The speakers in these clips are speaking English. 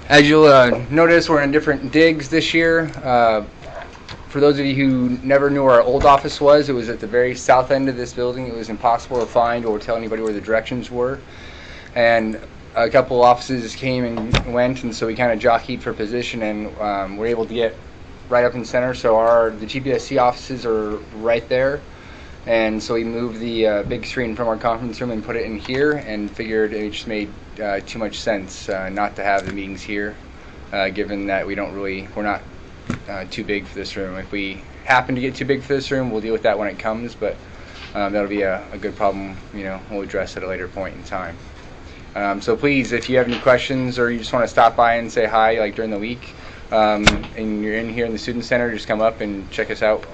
As you'll notice, we're in different digs this year. For those of you who never knew where our old office was, it was at the very south end of this building. It was impossible to find or tell anybody where the directions were. And a couple offices came and went, and so we kind of jockeyed for position, and we're able to get right up in the center. So the gpsc offices are right there. And so we moved the big screen from our conference room and put it in here, and figured it just made too much sense not to have the meetings here, given that we're not too big for this room. If we happen to get too big for this room, we'll deal with that when it comes, but that'll be a good problem, we'll address at a later point in time. So please, if you have any questions or you just want to stop by and say hi, like during the week, and you're in here in the Student Center, just come up and check us out,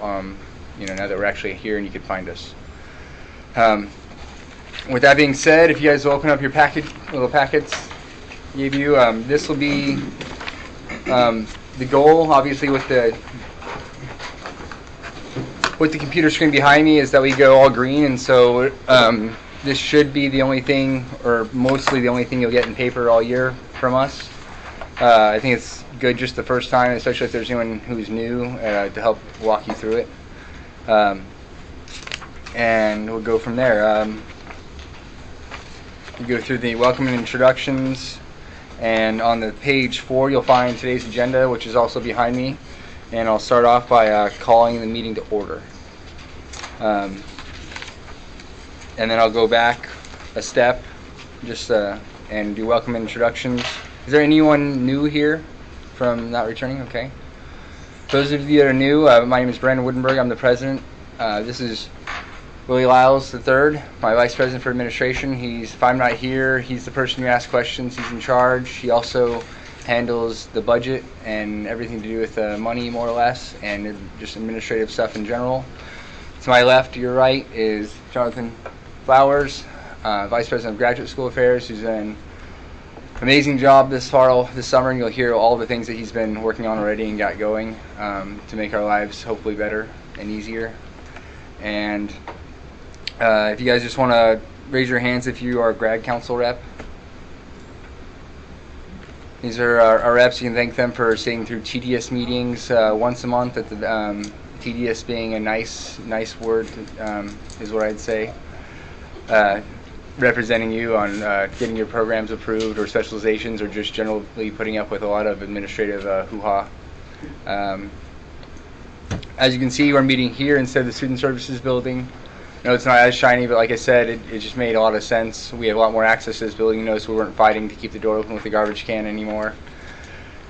now that we're actually here and you can find us. With that being said, if you guys will open up your little packets I gave you, this will be the goal, obviously, with the computer screen behind me, is that we go all green, and so this should be the only thing, or mostly the only thing, you'll get in paper all year from us. I think it's good just the first time, especially if there's anyone who's new, to help walk you through it. And we'll go from there. You go through the welcome and introductions, and on the page 4 you'll find today's agenda, which is also behind me, and I'll start off by calling the meeting to order. And then I'll go back a step just and do welcome and introductions. Is there anyone new here from not returning? Okay. Those of you that are new, my name is Brandon Woodenberg. I'm the president. This is Willie Lyles III, my vice president for administration. If I'm not here, he's the person who asks questions. He's in charge. He also handles the budget and everything to do with money, more or less, and just administrative stuff in general. To my left, to your right, is Jonathan Flowers, vice president of graduate school affairs, who's done an amazing job this summer, and you'll hear all the things that he's been working on already and got going to make our lives hopefully better and easier. And if you guys just want to raise your hands if you are a grad council rep. These are our reps. You can thank them for sitting through TDS meetings once a month. At the TDS being a nice word is what I'd say. Representing you on getting your programs approved or specializations, or just generally putting up with a lot of administrative hoo-ha. As you can see, we're meeting here instead of the Student Services building. No, it's not as shiny, but like I said, it just made a lot of sense. We have a lot more access to this building. You notice we weren't fighting to keep the door open with the garbage can anymore.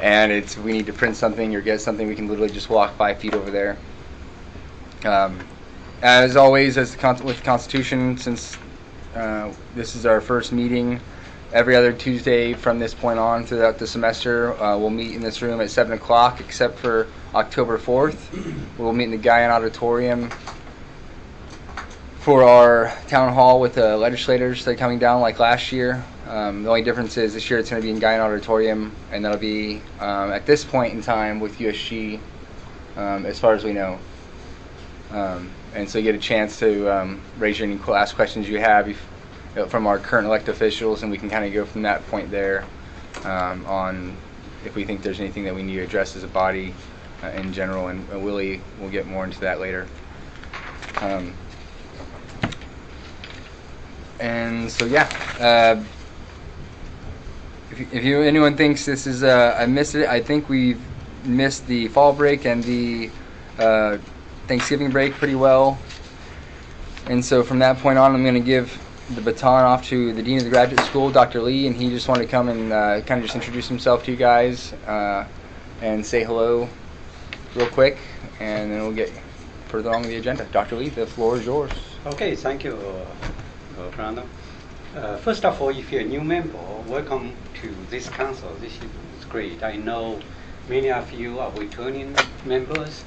And we need to print something or get something, we can literally just walk 5 feet over there. As always, with the Constitution, since this is our first meeting, every other Tuesday from this point on throughout the semester, we'll meet in this room at 7 o'clock, except for October 4th. We'll meet in the Guyan Auditorium for our town hall with the legislators that are coming down like last year. The only difference is this year it's going to be in Guyan Auditorium, and that'll be at this point in time with USG, as far as we know. And so you get a chance to raise your ask questions you have from our current elected officials, and we can kind of go from that point there on if we think there's anything that we need to address as a body in general, and Willie will get more into that later. And so yeah, if anyone thinks this is I missed it, I think we've missed the fall break and the Thanksgiving break pretty well. And so from that point on, I'm going to give the baton off to the Dean of the Graduate School, Dr. Lee, and he just wanted to come and kind of just introduce himself to you guys and say hello real quick, and then we'll get further along the agenda. Dr. Lee, the floor is yours. Okay, thank you, Brandon. First of all, if you're a new member, welcome to this council. This is great. I know many of you are returning members.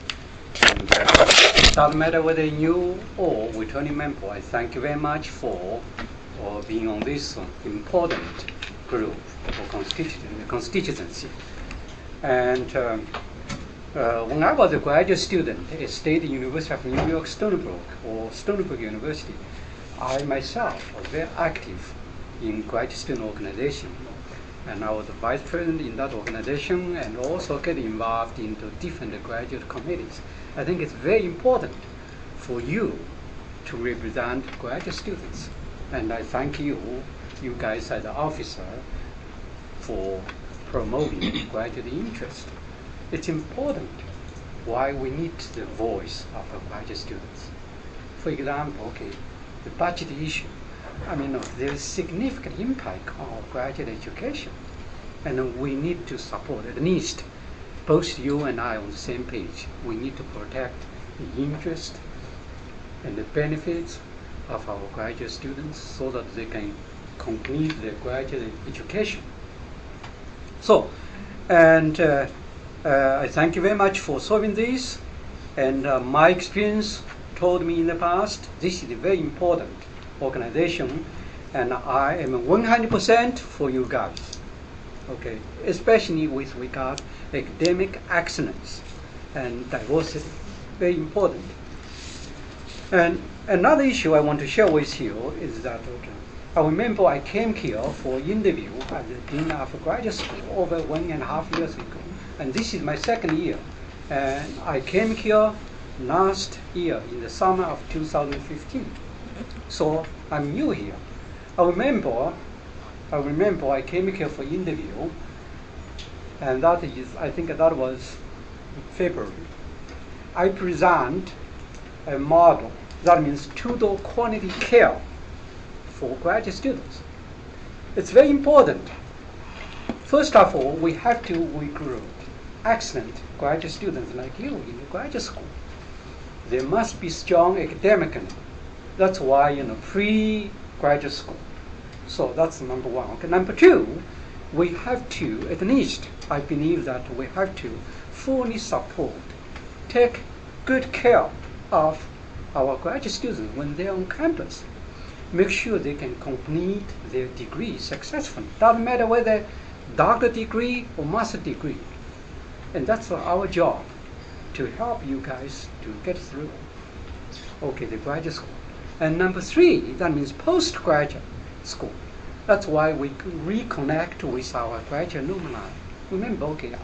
And it doesn't matter whether new or returning member, I thank you very much for being on this important group for constituency. And when I was a graduate student at State University of New York Stony Brook, or Stony Brook University, I myself was very active in graduate student organization. and I was the vice president in that organization, and also get involved into different graduate committees. I think it's very important for you to represent graduate students, and I thank you guys as an officer, for promoting graduate interest. It's important why we need the voice of our graduate students. For example, okay, the budget issue. I mean, there's significant impact on our graduate education, and we need to support, at least both you and I on the same page. We need to protect the interest and the benefits of our graduate students so that they can complete their graduate education. So, and I thank you very much for solving this. And my experience told me in the past, this is a very important organization, and I am 100% for you guys. Okay, especially with regard to academic excellence and diversity, very important. And another issue I want to share with you is that, okay, I remember I came here for interview at the Dean of Graduate School over 1.5 years ago, and this is my second year. And I came here last year in the summer of 2015. So I'm new here. I remember I came here for interview, and that is, I think that was February. I present a model, that means two-door quality care for graduate students. It's very important. First of all, we have to recruit excellent graduate students like you in the graduate school. They must be strong academically. That's why, pre-graduate school. So that's number one. Okay. Number two, we have to, at least, I believe that we have to fully support, take good care of our graduate students when they're on campus. Make sure they can complete their degree successfully. Doesn't matter whether doctorate degree or master degree. And that's our job, to help you guys to get through, okay, the graduate school. And number three, that means postgraduate school. That's why we reconnect with our graduate alumni. Remember, okay,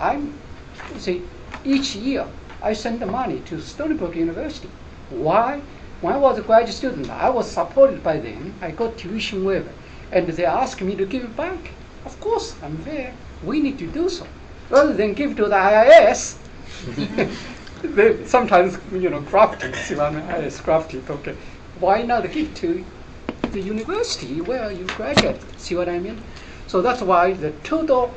each year I send the money to Stony Brook University. Why? When I was a graduate student, I was supported by them. I got tuition waiver, and they asked me to give it back. Of course, I'm there. We need to do so. Rather than give to the IIS, they sometimes, crafty, see what I mean? IIS crafty, okay. Why not give to the university where you graduate? See what I mean? So that's why the total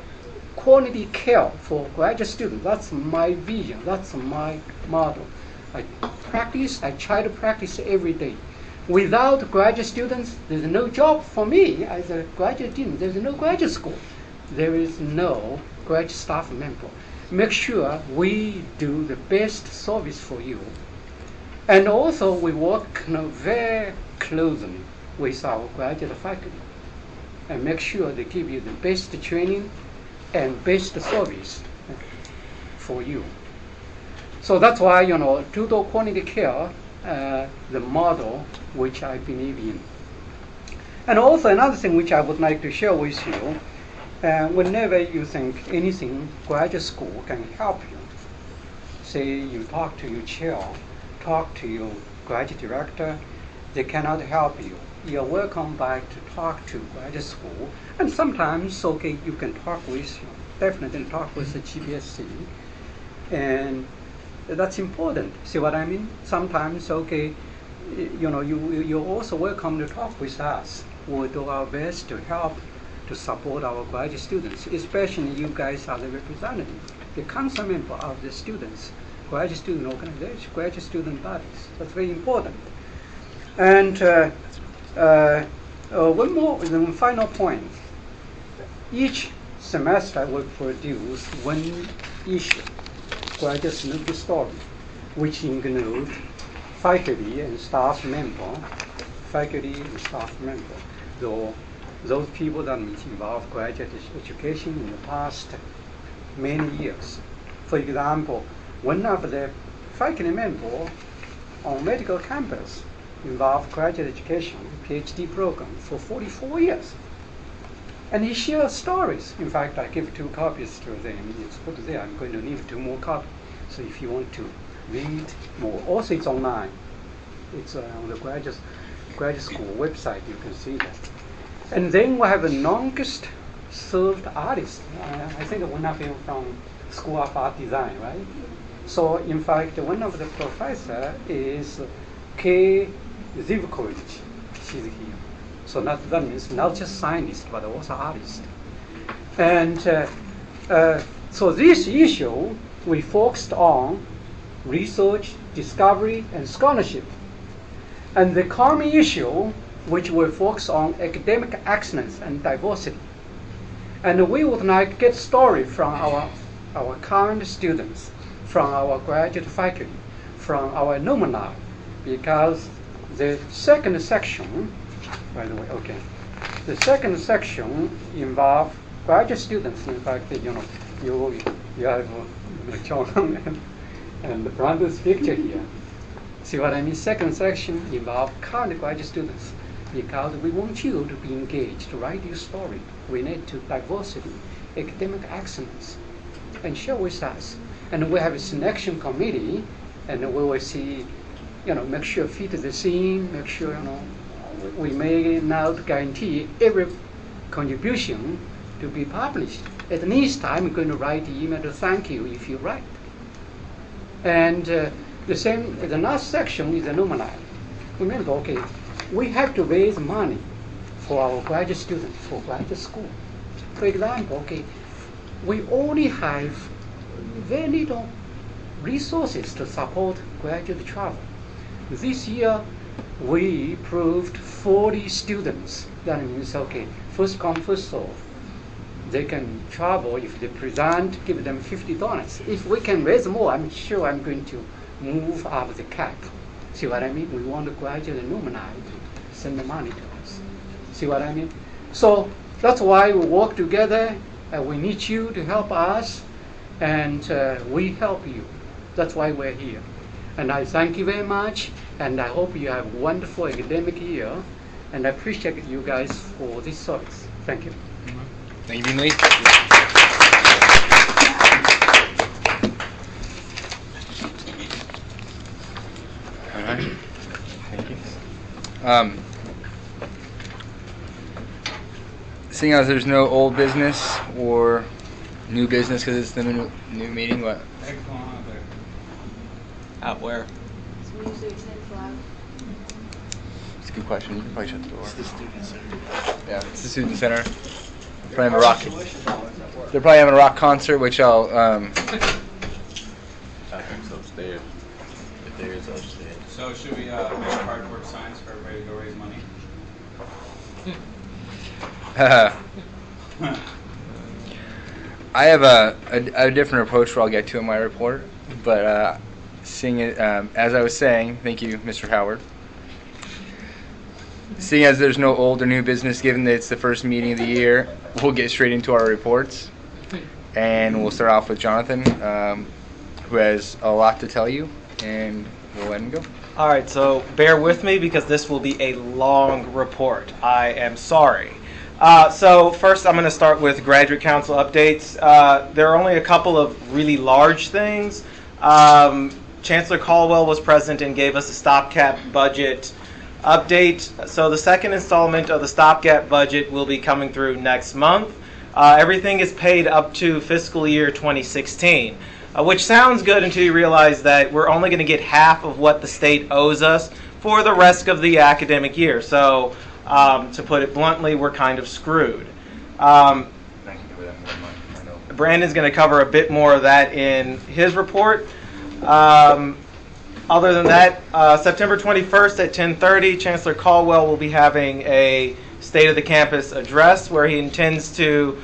quality care for graduate students, that's my vision, that's my model. I try to practice every day. Without graduate students, there's no job for me as a graduate student. There's no graduate school. There is no graduate staff member. Make sure we do the best service for you. And also we work very closely with our graduate faculty and make sure they give you the best training and best service for you. So that's why, total quality care, the model which I believe in. And also another thing which I would like to share with you, whenever you think anything graduate school can help you, say you talk to your chair, talk to your graduate director, they cannot help you. You're welcome back to talk to graduate school. And sometimes, okay, you can definitely talk with the gpsc. And that's important. See what I mean? Sometimes, okay, you're also welcome to talk with us. We'll do our best to help to support our graduate students, especially you guys are the representative, the council member of the students, graduate student organization, graduate student bodies. That's very important. And one final point. Each semester we produce one issue, graduate student story, which include faculty and staff member, those people that involve graduate education in the past many years. For example, one of the faculty members on medical campus involved graduate education, PhD program for 44 years. And he shares stories. In fact, I give 2 copies to them. It's put there. I'm going to leave 2 more copies. So if you want to read more, also it's online. It's on the graduate school website. You can see that. And then we have the longest served artist. I think one of you from School of Art Design, right? So in fact, one of the professor is K. Zivkovic. She's here. So that means not just scientist, but also artist. And so this issue, we focused on research, discovery, and scholarship. And the common issue, which we focus on academic excellence and diversity. And we would like to get story from our current students, from our graduate faculty, from our alumni, because the second section, by the way, okay, the second section involves graduate students. In fact, you have John and Brandon's picture here. See what I mean? Second section involves current graduate students, because we want you to be engaged, to write your story related to diversity, academic excellence, and share with us. And we have a selection committee, and we will see, make sure fit the scene, make sure, we may not guarantee every contribution to be published. At least I'm going to write the email to thank you if you write. And the last section is alumni. Remember, okay, we have to raise money for our graduate students, for graduate school. For example, okay, we only have very little resources to support graduate travel. This year, we approved 40 students. That means, okay, first come, first serve. They can travel if they present, give them $50. If we can raise more, I'm sure I'm going to move up the cap. See what I mean? We want the graduate alumni to send the money to us. See what I mean? So that's why we work together. We need you to help us, and we help you. That's why we're here. And I thank you very much, and I hope you have a wonderful academic year, and I appreciate you guys for this service. Thank you. Thank you, Dean Lee. All right. Thank you. Seeing as there's no old business or new business because it's the new meeting, what? What's going on out there? Out where? So we usually attend flag. It's a good question. You can probably shut the door. It's the student center. Yeah, it's the student center. Probably have a rock. They're probably having a rock concert, which I'll. I think it's upstairs. If there is upstairs. So should we make cardboard signs for everybody to go raise money? I have a different approach where I'll get to in my report, but seeing it as I was saying, thank you, Mr. Howard. Seeing as there's no old or new business, given that it's the first meeting of the year, we'll get straight into our reports, and we'll start off with Jonathan, who has a lot to tell you, and we'll let him go. All right, so bear with me because this will be a long report. I am sorry. So first I'm going to start with graduate council updates. There are only a couple of really large things. Chancellor Caldwell was present and gave us a stopgap budget update. So the second installment of the stopgap budget will be coming through next month. Everything is paid up to fiscal year 2016, which sounds good until you realize that we're only going to get half of what the state owes us for the rest of the academic year. So to put it bluntly, we're kind of screwed. Brandon's going to cover a bit more of that in his report. Other than that, September 21st at 10:30, Chancellor Caldwell will be having a State of the Campus address where he intends to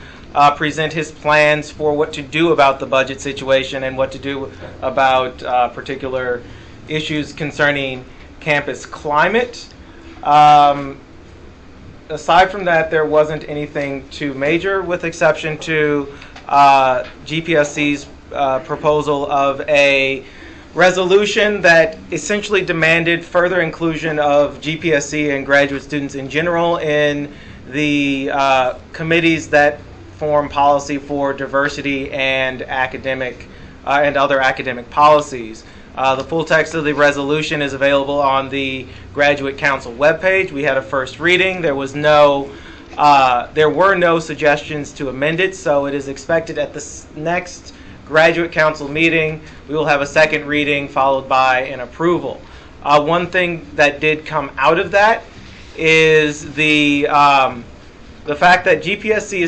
present his plans for what to do about the budget situation and what to do about particular issues concerning campus climate. Aside from that, there wasn't anything too major, with exception to GPSC's proposal of a resolution that essentially demanded further inclusion of GPSC and graduate students in general in the committees that form policy for diversity and academic and other academic policies. The full text of the resolution is available on the Graduate Council webpage. We had a first reading. There were no suggestions to amend it, so it is expected at the next Graduate Council meeting we will have a second reading followed by an approval. One thing that did come out of that is the fact that GPSC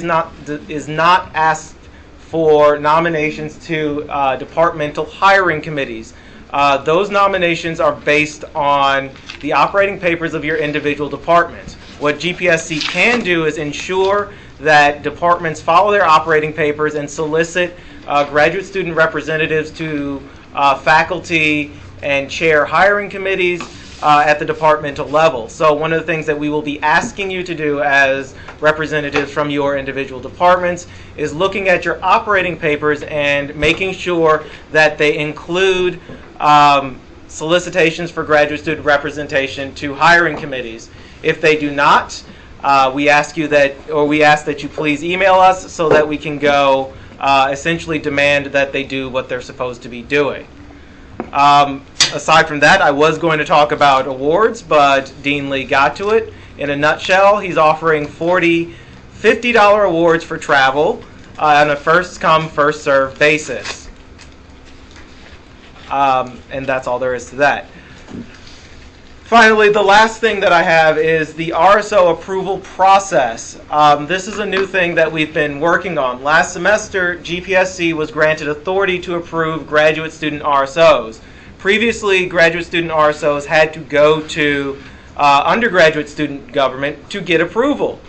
is not asked for nominations to departmental hiring committees. Those nominations are based on the operating papers of your individual departments. What GPSC can do is ensure that departments follow their operating papers and solicit graduate student representatives to faculty and chair hiring committees at the departmental level. So one of the things that we will be asking you to do as representatives from your individual departments is looking at your operating papers and making sure that they include solicitations for graduate student representation to hiring committees. If they do not, we ask that you please email us so that we can go essentially demand that they do what they're supposed to be doing. Aside from that, I was going to talk about awards, but Dean Lee got to it. In a nutshell, he's offering $50 awards for travel on a first-come, first-served basis. And that's all there is to that. Finally, the last thing that I have is the RSO approval process. This is a new thing that we've been working on. Last semester, GPSC was granted authority to approve graduate student RSOs. Previously, graduate student RSOs had to go to undergraduate student government to get approval.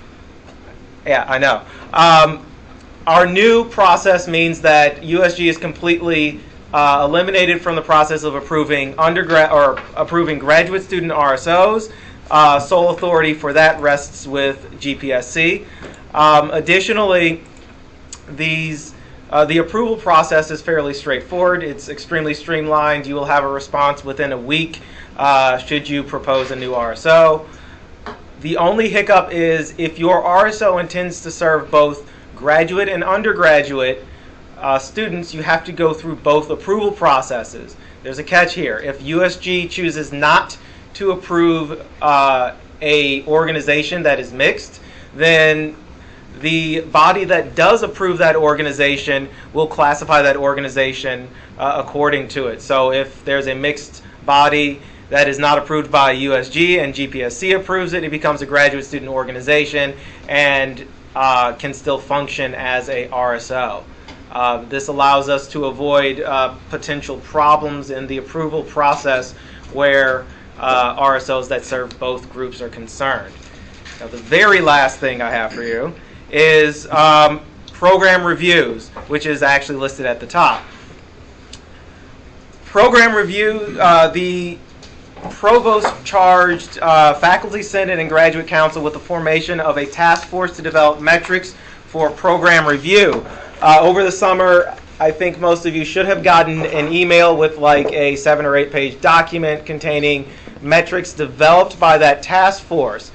Yeah, I know. Our new process means that USG is completely eliminated from the process of approving graduate student RSOs. Sole authority for that rests with GPSC. Additionally, the approval process is fairly straightforward. It's extremely streamlined. You will have a response within a week should you propose a new RSO. The only hiccup is if your RSO intends to serve both graduate and undergraduate students, you have to go through both approval processes. There's a catch here. If USG chooses not to approve a organization that is mixed, then the body that does approve that organization will classify that organization according to it. So if there's a mixed body that is not approved by USG and GPSC approves it, it becomes a graduate student organization and can still function as a RSO. This allows us to avoid potential problems in the approval process where RSOs that serve both groups are concerned. Now, the very last thing I have for you is program reviews, which is actually listed at the top. Program review, the provost charged faculty, senate, and graduate council with the formation of a task force to develop metrics for program review. Over the summer, I think most of you should have gotten an email with like a 7 or 8 page document containing metrics developed by that task force.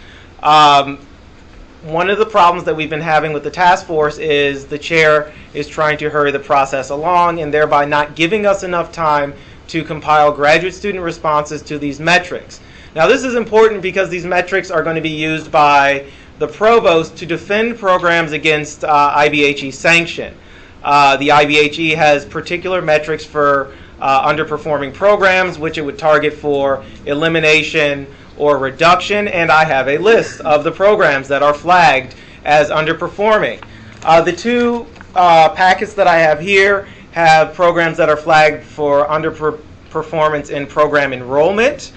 One of the problems that we've been having with the task force is the chair is trying to hurry the process along and thereby not giving us enough time to compile graduate student responses to these metrics. Now, this is important because these metrics are going to be used by the provost to defend programs against IBHE sanction. The IBHE has particular metrics for underperforming programs, which it would target for elimination or reduction, and I have a list of the programs that are flagged as underperforming. The two packets that I have here have programs that are flagged for underperformance in program enrollment,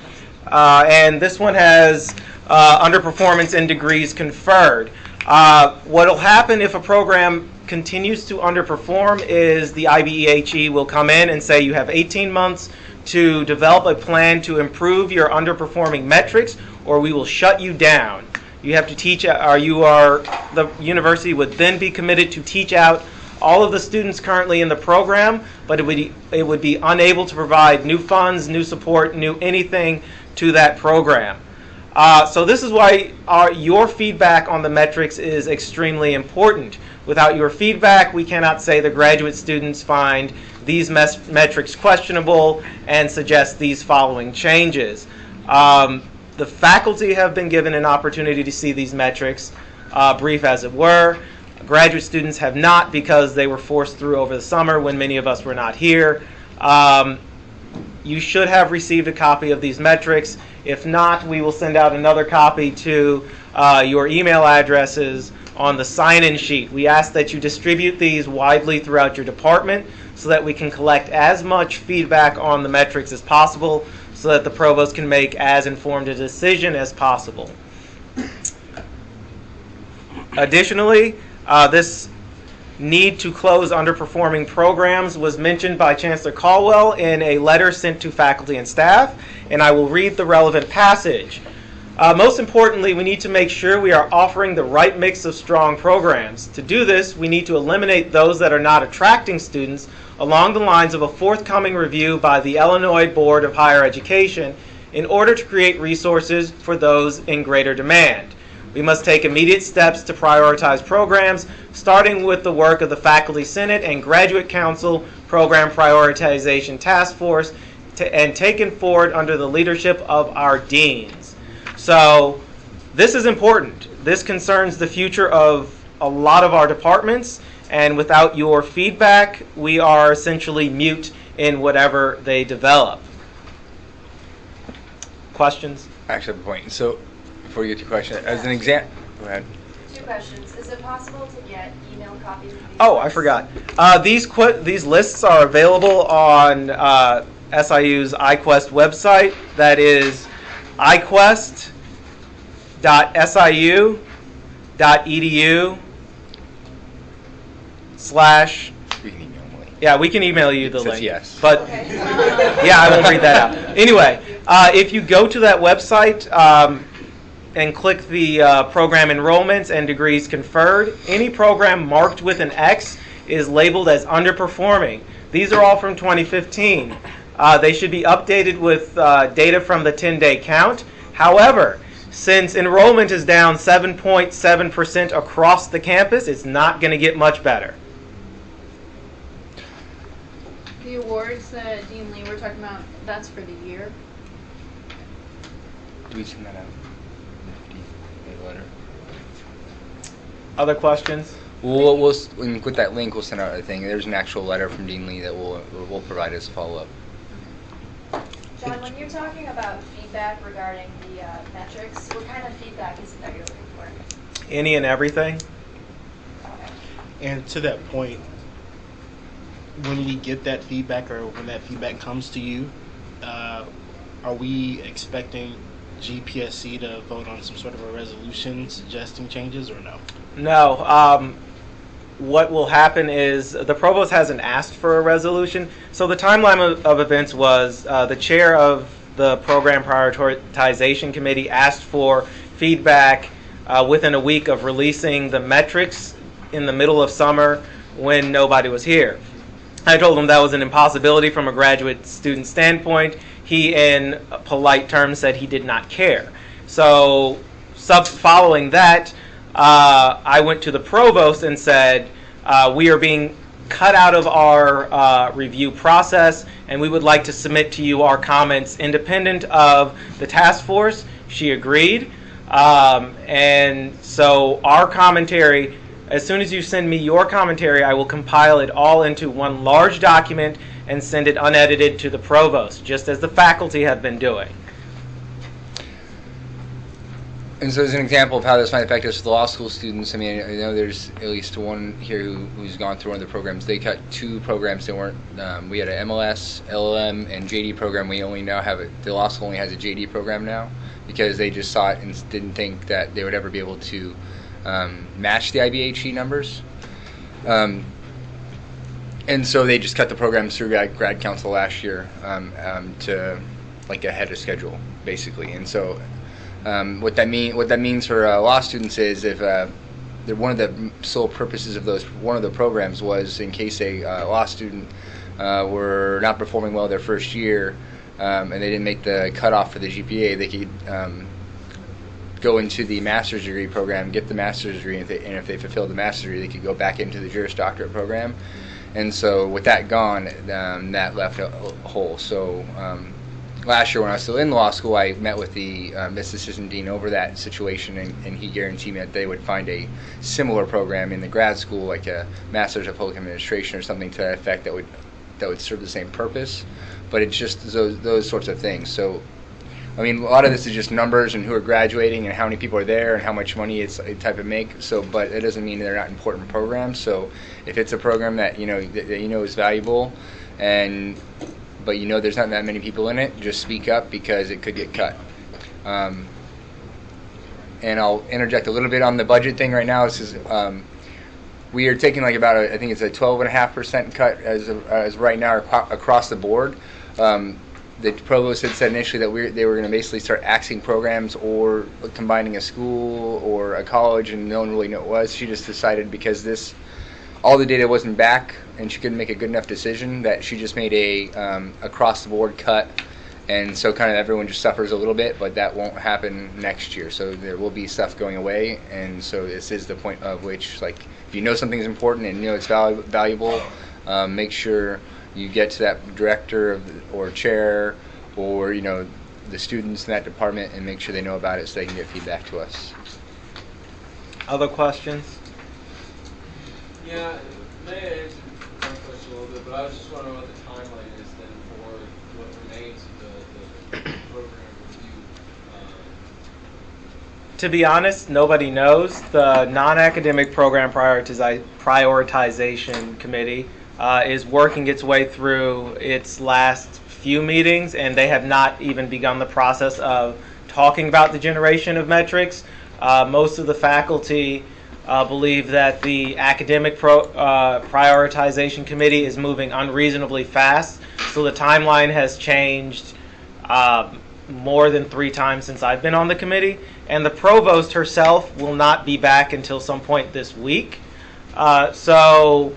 and this one has underperformance in degrees conferred. What will happen if a program continues to underperform is the IBEHE will come in and say you have 18 months to develop a plan to improve your underperforming metrics, or we will shut you down. You have to teach, the university would then be committed to teach out all of the students currently in the program, but it would be unable to provide new funds, new support, new anything to that program. So this is why your feedback on the metrics is extremely important. Without your feedback, we cannot say the graduate students find these metrics questionable and suggest these following changes. The faculty have been given an opportunity to see these metrics, brief as it were. Graduate students have not, because they were forced through over the summer when many of us were not here. You should have received a copy of these metrics. If not, we will send out another copy to your email addresses on the sign-in sheet. We ask that you distribute these widely throughout your department so that we can collect as much feedback on the metrics as possible so that the provost can make as informed a decision as possible. Additionally, this need to close underperforming programs was mentioned by Chancellor Caldwell in a letter sent to faculty and staff, and I will read the relevant passage. Most importantly, we need to make sure we are offering the right mix of strong programs. To do this, we need to eliminate those that are not attracting students along the lines of a forthcoming review by the Illinois Board of Higher Education in order to create resources for those in greater demand. We must take immediate steps to prioritize programs, starting with the work of the Faculty Senate and Graduate Council Program Prioritization Task Force, and taken forward under the leadership of our deans. So this is important. This concerns the future of a lot of our departments, and without your feedback, we are essentially mute in whatever they develop. Questions? I actually have a point. So, before you get to your question, as an example, go ahead. 2 questions. Is it possible to get email copies of these? Oh, I forgot. These lists are available on SIU's iQuest website. That is iquest.siu.edu/ We can email me. Yeah, we can email you the It says link. yes. But Okay. yeah, I won't read that out. Anyway, if you go to that website and click the program enrollments and degrees conferred, any program marked with an X is labeled as underperforming. These are all from 2015. They should be updated with data from the 10-day count. However, since enrollment is down 7.7% across the campus, it's not going to get much better. The awards that Dean Lee were talking about, that's for the year. Do we send that out? The letter. Other questions? We'll with that link, we'll send out a thing. There's an actual letter from Dean Lee that will provide us follow-up. John, when you're talking about feedback regarding the metrics, what kind of feedback is it that you're looking for? Any and everything? Okay. And to that point, when we get that feedback or when that feedback comes to you, are we expecting GPSC to vote on some sort of a resolution suggesting changes or no? No. What will happen is the provost hasn't asked for a resolution. So the timeline of events was the chair of the program prioritization committee asked for feedback within a week of releasing the metrics in the middle of summer when nobody was here. I told him that was an impossibility from a graduate student standpoint. He, in polite terms, said he did not care. So following that, I went to the provost and said, we are being cut out of our review process, and we would like to submit to you our comments independent of the task force. She agreed. And so our commentary, as soon as you send me your commentary, I will compile it all into one large document and send it unedited to the provost, just as the faculty have been doing. And so as an example of how this might affect us with the law school students, I mean, I know there's at least one here who's gone through one of the programs. They cut 2 programs that weren't, we had an MLS, LLM, and JD program. We only now have the law school only has a JD program now because they just saw it and didn't think that they would ever be able to match the IBHE numbers. And so they just cut the programs through grad council last year to like ahead of schedule, basically. And so what that means for law students is if one of the sole purposes of one of the programs was in case a law student were not performing well their first year and they didn't make the cutoff for the GPA, they could go into the master's degree program, get the master's degree, and if they fulfill the master's degree, they could go back into the Juris Doctorate program. And so with that gone, that left a hole. So last year when I was still in law school, I met with the assistant dean over that situation, and he guaranteed me that they would find a similar program in the grad school, like a master's of public administration or something to that effect, that would serve the same purpose. But it's just those sorts of things. So I mean, a lot of this is just numbers and who are graduating and how many people are there and how much money it's a type of make. So, but it doesn't mean they're not important programs. So, if it's a program that that is valuable, but there's not that many people in it, just speak up because it could get cut. And I'll interject a little bit on the budget thing right now. This is we are taking like about I think it's a 12.5% cut as right now across the board. The provost had said initially that they were going to basically start axing programs or combining a school or a college, and no one really knew what it was. She just decided because all the data wasn't back and she couldn't make a good enough decision, that she just made a across the board cut, and so kind of everyone just suffers a little bit, but that won't happen next year. So there will be stuff going away, and so this is the point of which, like, if you know something's important and it's valuable, make sure you get to that director or chair or the students in that department and make sure they know about it so they can get feedback to us. Other questions? Yeah, may I answer my question a little bit, but I was just wondering what the timeline is then for what remains of the program review. To be honest, nobody knows. The non-academic program prioritization committee is working its way through its last few meetings, and they have not even begun the process of talking about the generation of metrics. Most of the faculty believe that the academic prioritization committee is moving unreasonably fast, so the timeline has changed more than 3 times since I've been on the committee, and the provost herself will not be back until some point this week. So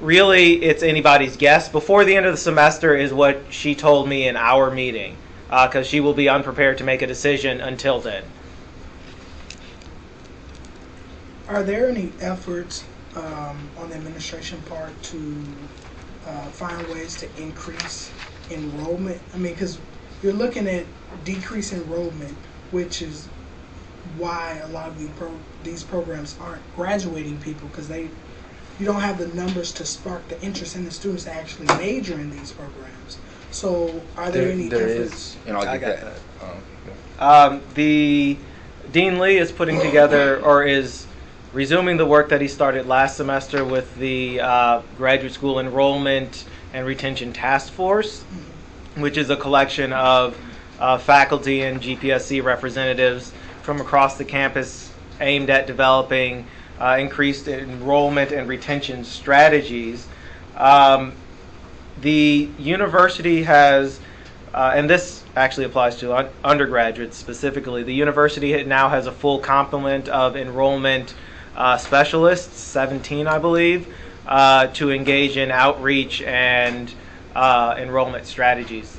really, it's anybody's guess. Before the end of the semester is what she told me in our meeting, because she will be unprepared to make a decision until then. Are there any efforts on the administration part to find ways to increase enrollment? I mean, because you're looking at decreased enrollment, which is why a lot of these programs aren't graduating people, because you don't have the numbers to spark the interest in the students to actually major in these programs. So are there any efforts? I'll get that. The Dean Lee is putting together, or is resuming the work that he started last semester with the Graduate School Enrollment and Retention Task Force, which is a collection of faculty and GPSC representatives from across the campus aimed at developing increased enrollment and retention strategies. The university has, and this actually applies to undergraduates specifically, the university now has a full complement of enrollment specialists, 17 I believe, to engage in outreach and enrollment strategies.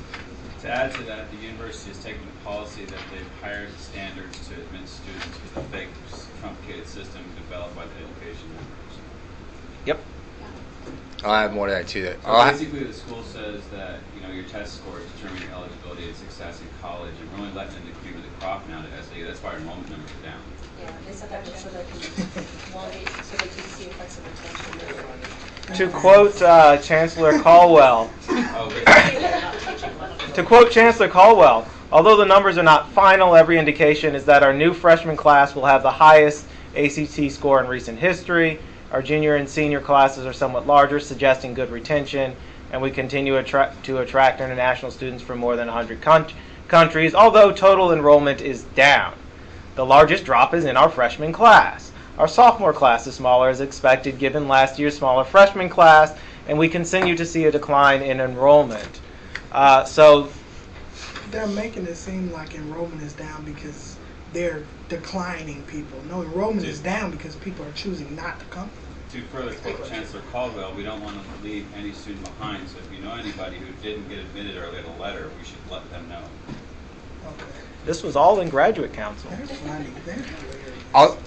To add to that, the university has taken a policy that they've hired standards to admit students with a fake, truncated system developed by the education members. Yep. I'll add more to that too. So basically, the school says that your test scores determine your eligibility and success in college, and we're only letting them the cream of the crop now to SAU. That's why our enrollment numbers are down. Yeah, they said that just so they can see effects of retention. To quote Chancellor Caldwell, although the numbers are not final, every indication is that our new freshman class will have the highest ACT score in recent history. Our junior and senior classes are somewhat larger, suggesting good retention, and we continue to attract international students from more than 100 countries, although total enrollment is down. The largest drop is in our freshman class. Our sophomore class is smaller as expected given last year's smaller freshman class, and we continue to see a decline in enrollment. So they're making it seem like enrollment is down because they're declining people. No, enrollment is down because people are choosing not to come. To further quote Chancellor Caldwell, we don't want to leave any student behind, so if you know anybody who didn't get admitted or get a letter, we should let them know. Okay. This was all in graduate council. They're funny. They're hilarious. I'll,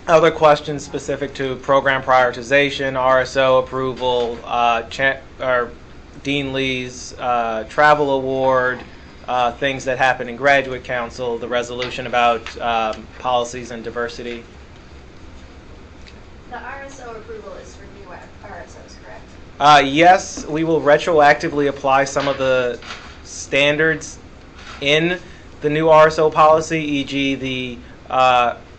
Other questions specific to program prioritization, RSO approval, or Dean Lee's travel award, things that happen in graduate council, the resolution about policies and diversity. The RSO approval is for new RSOs, correct? Yes, we will retroactively apply some of the standards in the new RSO policy, e.g. the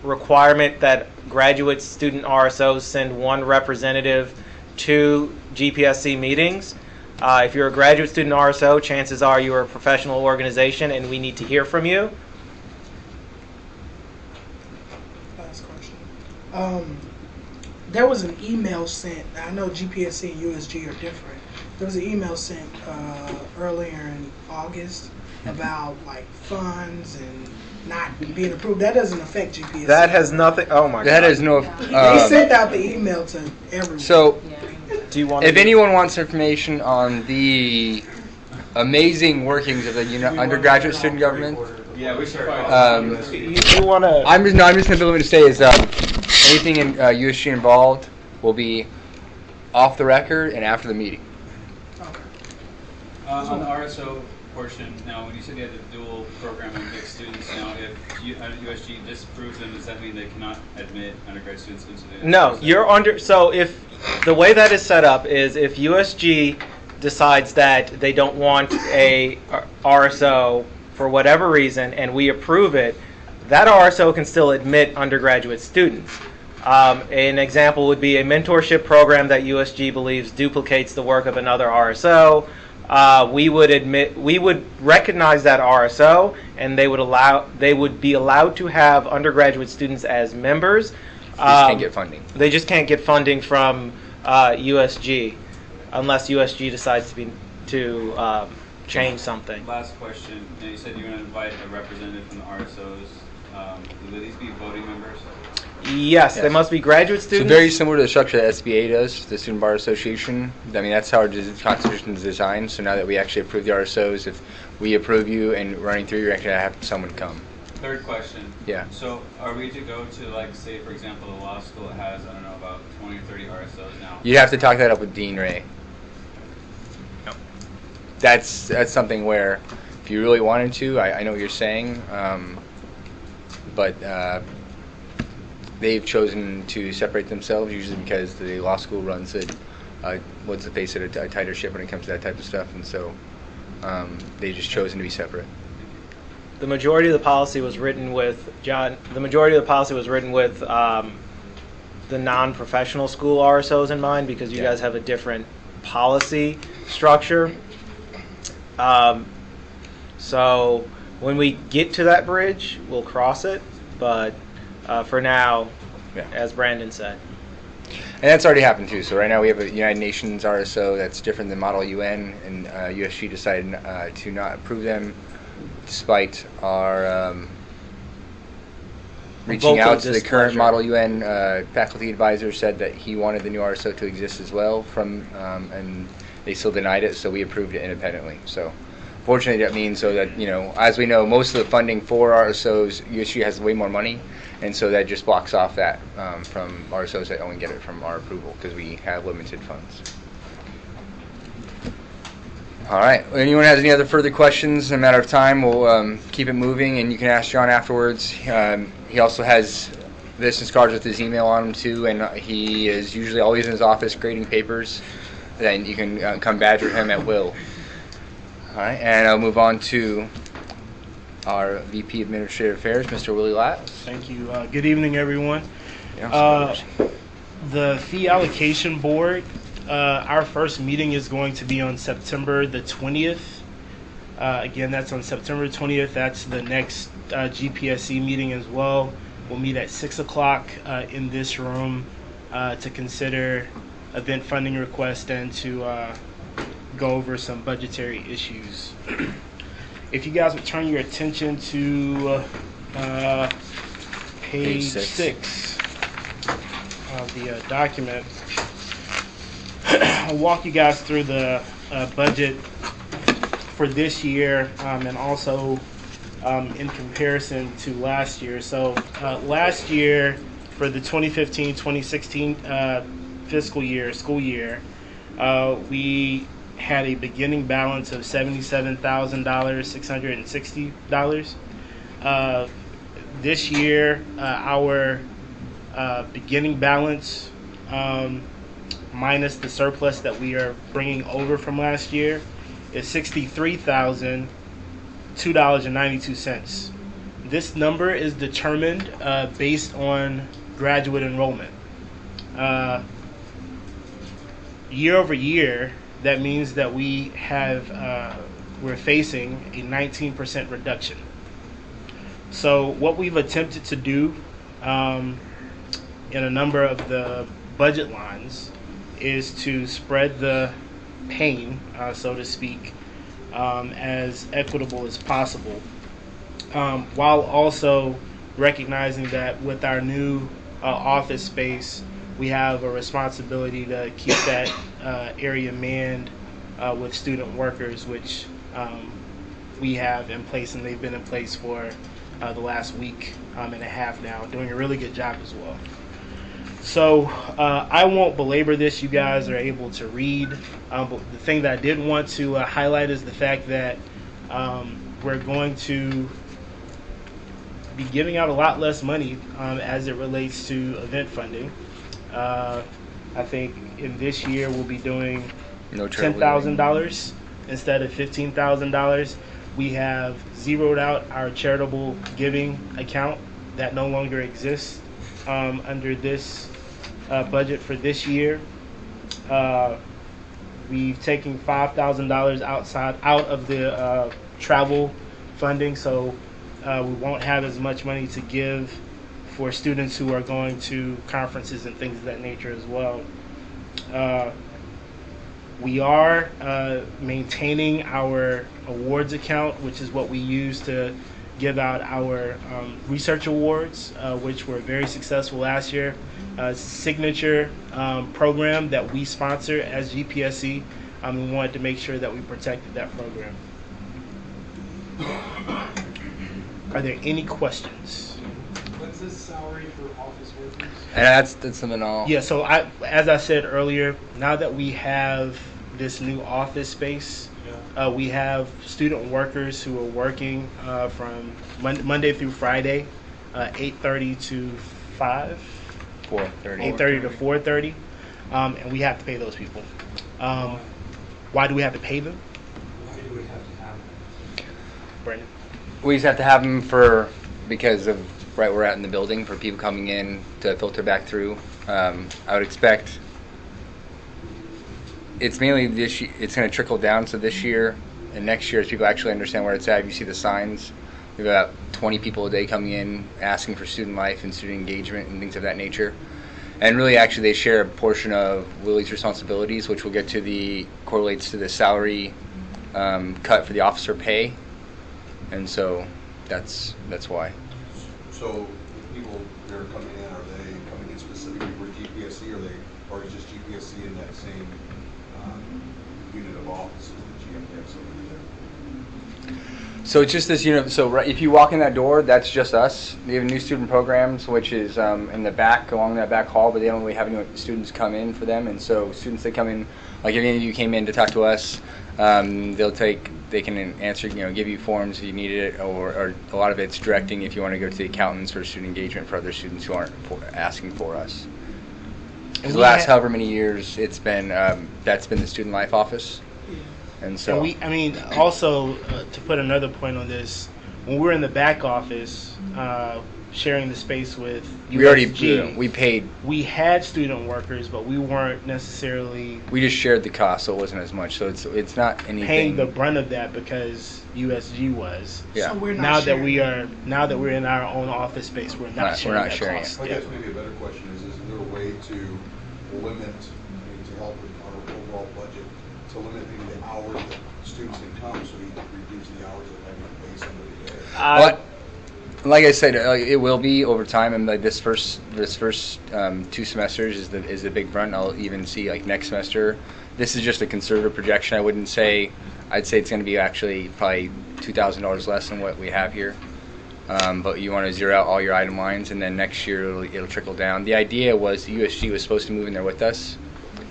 requirement that graduate student RSOs send one representative to GPSC meetings. If you're a graduate student RSO, chances are you're a professional organization and we need to hear from you. Last question. There was an email sent. I know GPSC and USG are different. There was an email sent earlier in August about like funds and not being approved. That doesn't affect GPSC. That has nothing. Oh my God. that is no. They sent out the email to everyone. So, Do you want? if anyone wants information on the amazing workings of the undergraduate student government, Yeah, we should. you want to? I'm just going to be able to say is anything in USG involved will be off the record and after the meeting. On the RSO portion, now when you said you had the dual program of mixed students, now if USG disapproves them, does that mean they cannot admit undergrad students into the? No, you're under. So if the way that is set up is if USG decides that they don't want a RSO for whatever reason, and we approve it, that RSO can still admit undergraduate students. An example would be a mentorship program that USG believes duplicates the work of another RSO. We would recognize that RSO, and they would be allowed to have undergraduate students as members. They just can't get funding. They just can't get funding from USG unless USG decides to change something. Last question. Now you said you're going to invite a representative from the RSOs. Will these be voting members? Yes, they must be graduate So students. very similar to the structure that SBA does, the Student Bar Association. I mean, that's how our constitution is designed. So now that we actually approve the RSOs, if we approve you and running through, you're actually going to have someone come. Third question. Yeah. So are we to go to, like, say, for example, the law school has, I don't know, about 20 or 30 RSOs now? You have to talk that up with Dean Ray. That's something where, if you really wanted to, I know what you're saying, but they've chosen to separate themselves, usually because the law school runs it, what's the face at a tighter ship when it comes to that type of stuff, and so they've just chosen to be separate. The majority of the policy was written with John. The majority of the policy was written with the non-professional school RSOs in mind, because you guys have a different policy structure. So when we get to that bridge, we'll cross it. But for now, as Brandon said. And that's already happened too. So right now we have a United Nations RSO that's different than Model UN, and USG decided to not approve them, despite our reaching out to the current Model UN faculty advisor. Said that he wanted the new RSO to exist as well, and they still denied it, so we approved it independently. So fortunately that means so that, as we know, most of the funding for RSOs, USG has way more money, and so that just blocks off that from RSOs that only get it from our approval, because we have limited funds. All right. Anyone has any other further questions? In a matter of time, we'll keep it moving, and you can ask John afterwards. He also has business cards with his email on them too, and he is usually always in his office grading papers. Then you can come badger him at will. All right, and I'll move on to our VP Administrative Affairs, Mr. Willie Latz. Thank you. Good evening, everyone. Yeah, The fee allocation board, our first meeting is going to be on September the 20th. Again, that's on September 20th. That's the next GPSC meeting as well. We'll meet at 6 o'clock in this room to consider event funding request and to go over some budgetary issues. If you guys would turn your attention to page 6 of the document, I'll walk you guys through the budget for this year and also in comparison to last year. So last year, for the 2015-2016 school year, we had a beginning balance of $77,660. This year, our beginning balance, minus the surplus that we are bringing over from last year, is $63,002.92. This number is determined based on graduate enrollment. Year over year, that means that we're facing a 19% reduction. So what we've attempted to do in a number of the budget lines is to spread the pain, so to speak, as equitable as possible, while also recognizing that with our new office space, we have a responsibility to keep that area manned with student workers, which we have in place, and they've been in place for the last week and a half now, doing a really good job as well. So I won't belabor this. You guys are able to read. But the thing that I did want to highlight is the fact that we're going to be giving out a lot less money as it relates to event funding. I think in this year we'll be doing $10,000 instead of $15,000. We have zeroed out our charitable giving account that no longer exists under this budget for this year. We've taken $5,000 out of the travel funding, so we won't have as much money to give for students who are going to conferences and things of that nature as well. We are maintaining our awards account, which is what we use to give out our research awards, which were very successful last year. It's a signature program that we sponsor as GPSC. We wanted to make sure that we protected that program. Are there any questions? What's the salary for office workers? And that's something I'll... Yeah, so as I said earlier, now that we have this new office space, we have student workers who are working from Monday through Friday, 8:30 to 5. 4:30. 8:30 to 4:30, and we have to pay those people. Why do we have to pay them? Why do we have to have them? Brandon? We just have to have them because of right where we're at in the building, for people coming in to filter back through. I would expect it's mainly this year, it's going to trickle down. So this year and next year, as people actually understand where it's at, if you see the signs, we have about 20 people a day coming in asking for student life and student engagement and things of that nature. And really, actually, they share a portion of Willie's responsibilities, which we'll get to correlates to the salary cut for the officer pay. And so that's why. So people that are coming in, are they coming in specifically for GPSC, or is just GPSC in that same unit of offices that GMP somebody there? So it's just this unit. So if you walk in that door, that's just us. We have new student programs, which is in the back, along that back hall, but they don't really have any students come in for them. And so students that come in, like if any of you came in to talk to us, they can answer, give you forms if you need it, or a lot of it's directing if you want to go to the accountants for student engagement for other students who aren't asking for us. Because the last however many years it's been, that's been the student life office. And so, also to put another point on this, when we're in the back office sharing the space with USG, we had student workers, but we weren't necessarily. We just shared the cost, so it wasn't as much. So it's not anything. Paying the brunt of that because USG was. Yeah. So we're not now that we're in our own office space, we're not sharing that cost. I guess maybe a better question is there a way to limit, to help with our overall budget, to limit maybe the hours that students can come, so we can reduce the hours of having to pay somebody a day? Like I said, it will be over time, and like this first 2 semesters is the big brunt. I'll even see like next semester. This is just a conservative projection. I'd say it's going to be actually probably $2,000 less than what we have here. But you want to zero out all your item lines, and then next year it'll trickle down. The idea was USG was supposed to move in there with us,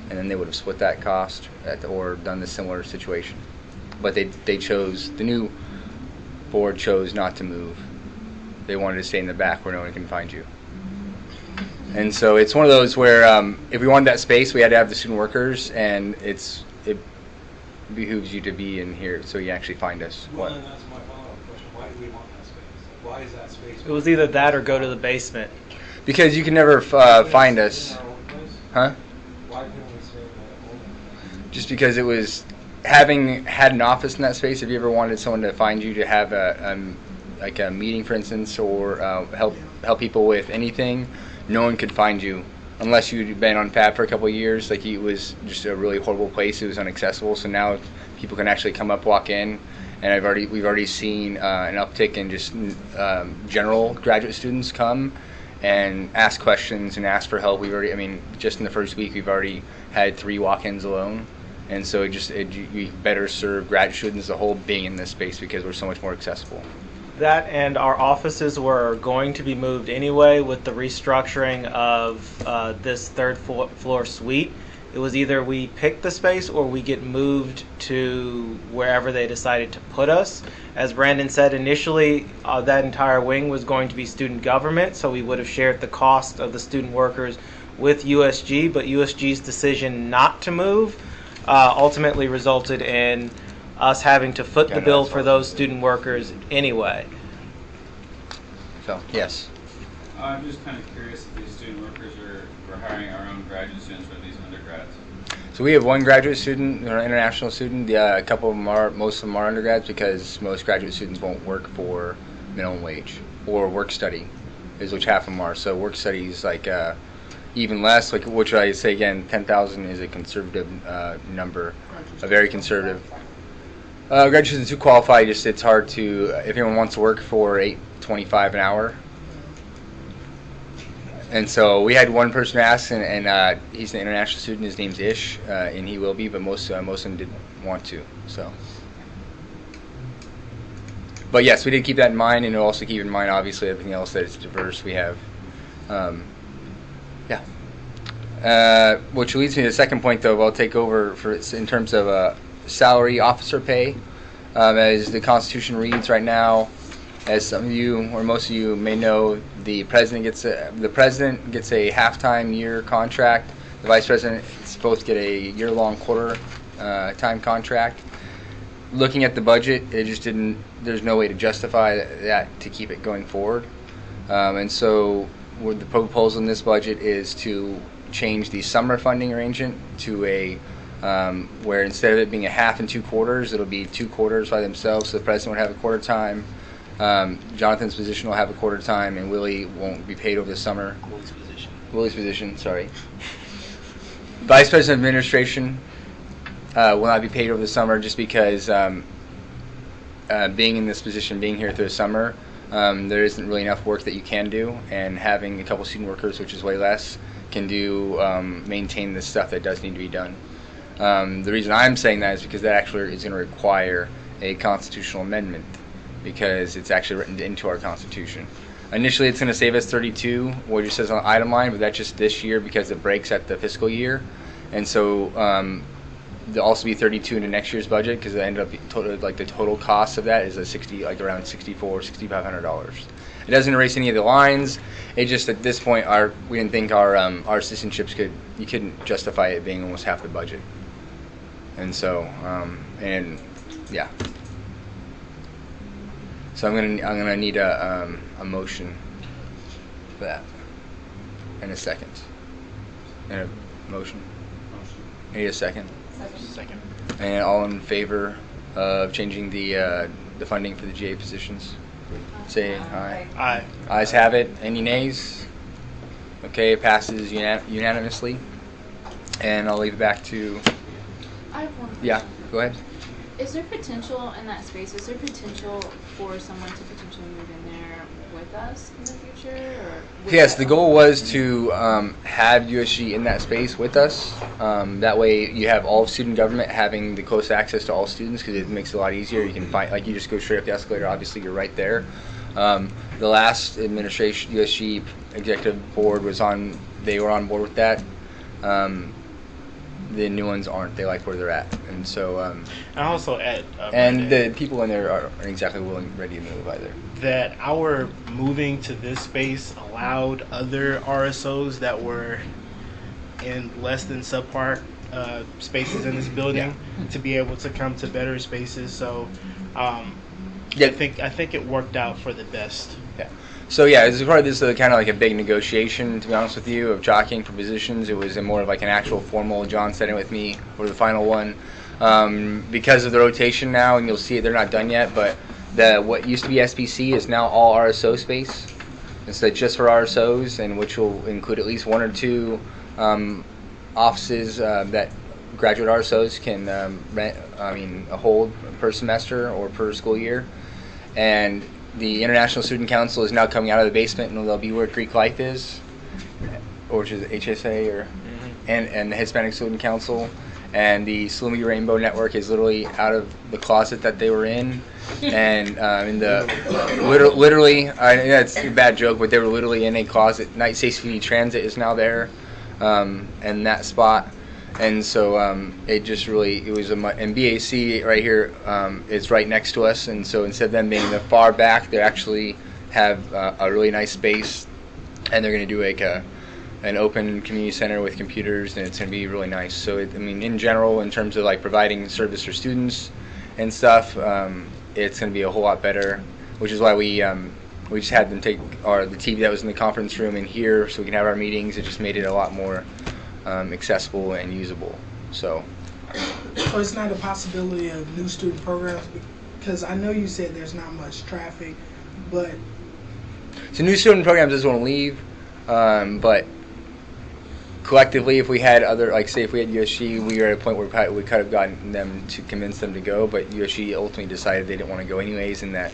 and then they would have split that cost or done the similar situation. But they chose, the new board chose not to move. They wanted to stay in the back where no one can find you. And so it's one of those where if we wanted that space, we had to have the student workers, and it behooves you to be in here so you actually find us. Well, and that's my follow-up question. Why do we want that space? Why is that space? It was either that or go to the basement. Because you can never find us. Huh? Why couldn't we stay in that old? Just because it was, having had an office in that space, if you ever wanted someone to find you to have like a meeting, for instance, or help people with anything, no one could find you unless you'd been on FAB for a couple of years. Like, it was just a really horrible place. It was inaccessible. So now people can actually come up, walk in, and we've already seen an uptick in just general graduate students come and ask questions and ask for help. Just in the first week, we've already had 3 walk-ins alone. And so we better serve graduate students as a whole being in this space because we're so much more accessible. That and our offices were going to be moved anyway with the restructuring of this third floor suite. It was either we pick the space or we get moved to wherever they decided to put us. As Brandon said, initially that entire wing was going to be student government, so we would have shared the cost of the student workers with USG, but USG's decision not to move ultimately resulted in us having to foot the bill for those student workers anyway. So, yes. I'm just kind of curious if these student workers we're hiring our own graduate students or these undergrads. So we have 1 graduate student, or an international student. A couple of them most of them are undergrads because most graduate students won't work for minimum wage or work study, which half of them are. So work study is like even less. Like, which I say again, 10,000 is a conservative number, a very conservative. Graduate students who qualify, it's hard to, if anyone wants to work for $8.25 an hour. And so we had one person ask, and he's an international student. His name's Ish, and he will be, but most of them didn't want to. So, but yes, we did keep that in mind, and we'll also keep in mind, obviously, everything else that it's diverse. We have, which leads me to the second point, though. I'll take over in terms of salary officer pay, as the Constitution reads right now. As some of you or most of you may know, the president gets a half-time year contract. The vice president is supposed to get a year-long quarter-time contract. Looking at the budget, there's no way to justify that to keep it going forward. And so the proposal in this budget is to change the summer funding arrangement to a where instead of it being a half and 2 quarters, it'll be 2 quarters by themselves. So the president would have a quarter time. Jonathan's position will have a quarter time, and Willie won't be paid over the summer. Willie's position, sorry. Vice President of Administration will not be paid over the summer just because being in this position, being here through the summer, there isn't really enough work that you can do, and having a couple student workers, which is way less, can maintain the stuff that does need to be done. The reason I'm saying that is because that actually is going to require a constitutional amendment, because it's actually written into our Constitution. Initially, it's going to save us 32, what it says on the item line, but that's just this year because it breaks at the fiscal year. And so there'll also be 32 into next year's budget because it ended up the total cost of that is around $6,500. It doesn't erase any of the lines. It just at this point we didn't think our assistantships you couldn't justify it being almost half the budget. And so yeah. So I'm gonna need a motion for that, and a second, and a motion. I need a second. Second. And all in favor of changing the funding for the GA positions, say aye. Aye. Ayes have it. Any nays? Okay, it passes unanimously. And I'll leave it back to. I have one question. Yeah, go ahead. Is there potential in that space? Is there potential for someone to potentially move in there with with us in the future? Or would Yes, that the goal was to have USG in that space with us. That way, you have all of student government having the close access to all students because it makes it a lot easier. You can find, like, you just go straight up the escalator. Obviously, you're right there. The last administration, USG executive board was on. They were on board with that. The new ones aren't. They like where they're at, and so. I also add. And the people in there aren't exactly ready to move either. That our moving to this space allowed other RSOs that were in less than subpar spaces in this building to be able to come to better spaces. So I think it worked out for the best. Yeah. So yeah, as part of this kind of like a big negotiation, to be honest with you, of jockeying for positions. It was more of like an actual formal. John sat in with me for the final one because of the rotation now, and you'll see it. They're not done yet, but what used to be SPC is now all RSO space. Instead, just for RSOs, and which will include at least 1 or 2 offices that graduate RSOs can rent. Hold per semester or per school year, and the International Student Council is now coming out of the basement, and they'll be where Greek Life is, or which is HSA, and the Hispanic Student Council, and the Salumi Rainbow Network is literally out of the closet that they were in, and in the literally, it's a bad joke, but they were literally in a closet. Night Safety Transit is now there, and that spot. And so it just really, it was and BAC right here is right next to us, and so instead of them being the far back, they actually have a really nice space, and they're going to do like an open community center with computers, and it's going to be really nice. So in general, in terms of like providing service for students and stuff, it's going to be a whole lot better, which is why we just had them take the TV that was in the conference room in here so we can have our meetings. It just made it a lot more accessible and usable. So it's not a possibility of new student programs, because I know you said there's not much traffic, but so new student programs just want to leave, but collectively, if we had other, like say if we had USG, we were at a point where we could have gotten them to convince them to go, but USG ultimately decided they didn't want to go anyways, and that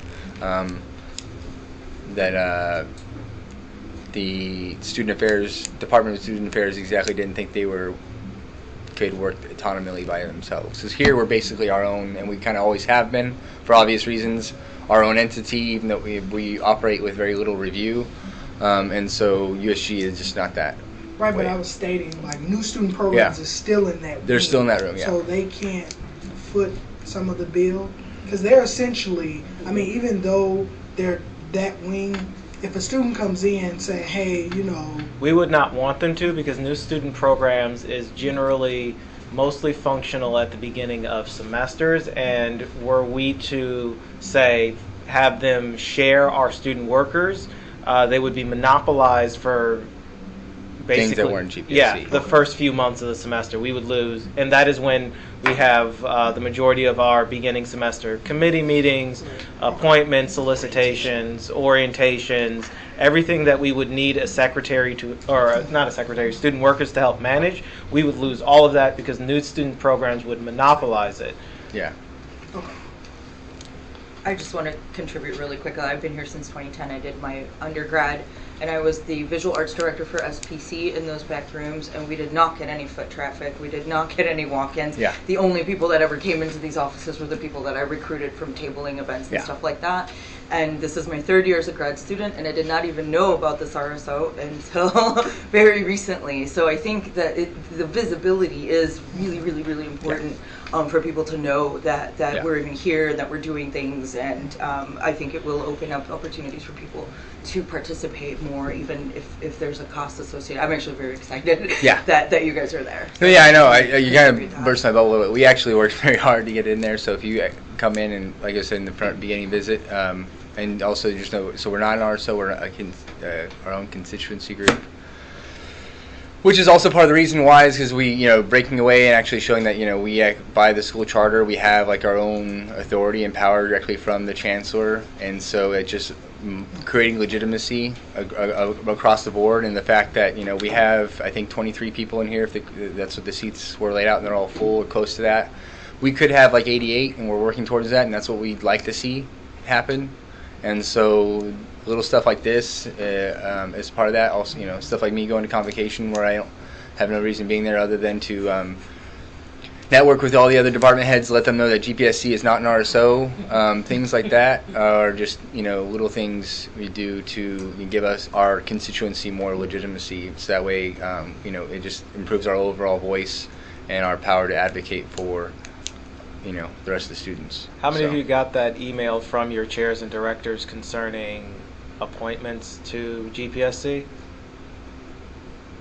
the Department of Student Affairs exactly didn't think they could work autonomously by themselves. Because here we're basically our own, and we kind of always have been, for obvious reasons, our own entity, even though we operate with very little review, and so USG is just not that. Right, but I was stating like new student programs is still in that room. They're still in that room, yeah. So they can't foot some of the bill, because they're essentially, even though they're that wing, if a student comes in saying, hey, we would not want them to, because new student programs is generally mostly functional at the beginning of semesters, and were we to say have them share our student workers, they would be monopolized for basically things that weren't GPSC. Yeah, the first few months of the semester we would lose, and that is when we have the majority of our beginning semester committee meetings, appointments, solicitations, orientations, everything that we would need a secretary to, or not a secretary, student workers to help manage. We would lose all of that because new student programs would monopolize it. Yeah. I just want to contribute really quickly. I've been here since 2010. I did my undergrad, and I was the visual arts director for SPC in those back rooms, and we did not get any foot traffic. We did not get any walk-ins. Yeah. The only people that ever came into these offices were the people that I recruited from tabling events and stuff like that. And this is my 3rd year as a grad student, and I did not even know about this RSO until very recently. So I think that the visibility is really, really, really important for people to know that we're even here and that we're doing things. And I think it will open up opportunities for people to participate more, even if there's a cost associated. I'm actually very excited that you guys are there. So yeah, I know. You kind of burst my bubble a little bit. We actually worked very hard to get in there. So if you come in and, like I said in the front beginning visit, and also just know, so we're not an RSO, we're our own constituency group. Which is also part of the reason why is because we, breaking away and actually showing that, we, by the school charter, we have like our own authority and power directly from the chancellor. And so it just creating legitimacy across the board, and the fact that, we have, I think, 23 people in here, that's what the seats were laid out, and they're all full or close to that. We could have like 88, and we're working towards that, and that's what we'd like to see happen. And so little stuff like this is part of that. Also, stuff like me going to convocation where I don't have no reason being there other than to network with all the other department heads, let them know that GPSC is not an RSO. Things like that are just little things we do to give us our constituency more legitimacy. So that way, it just improves our overall voice and our power to advocate for the rest of the students. How many of you got that email from your chairs and directors concerning appointments to GPSC?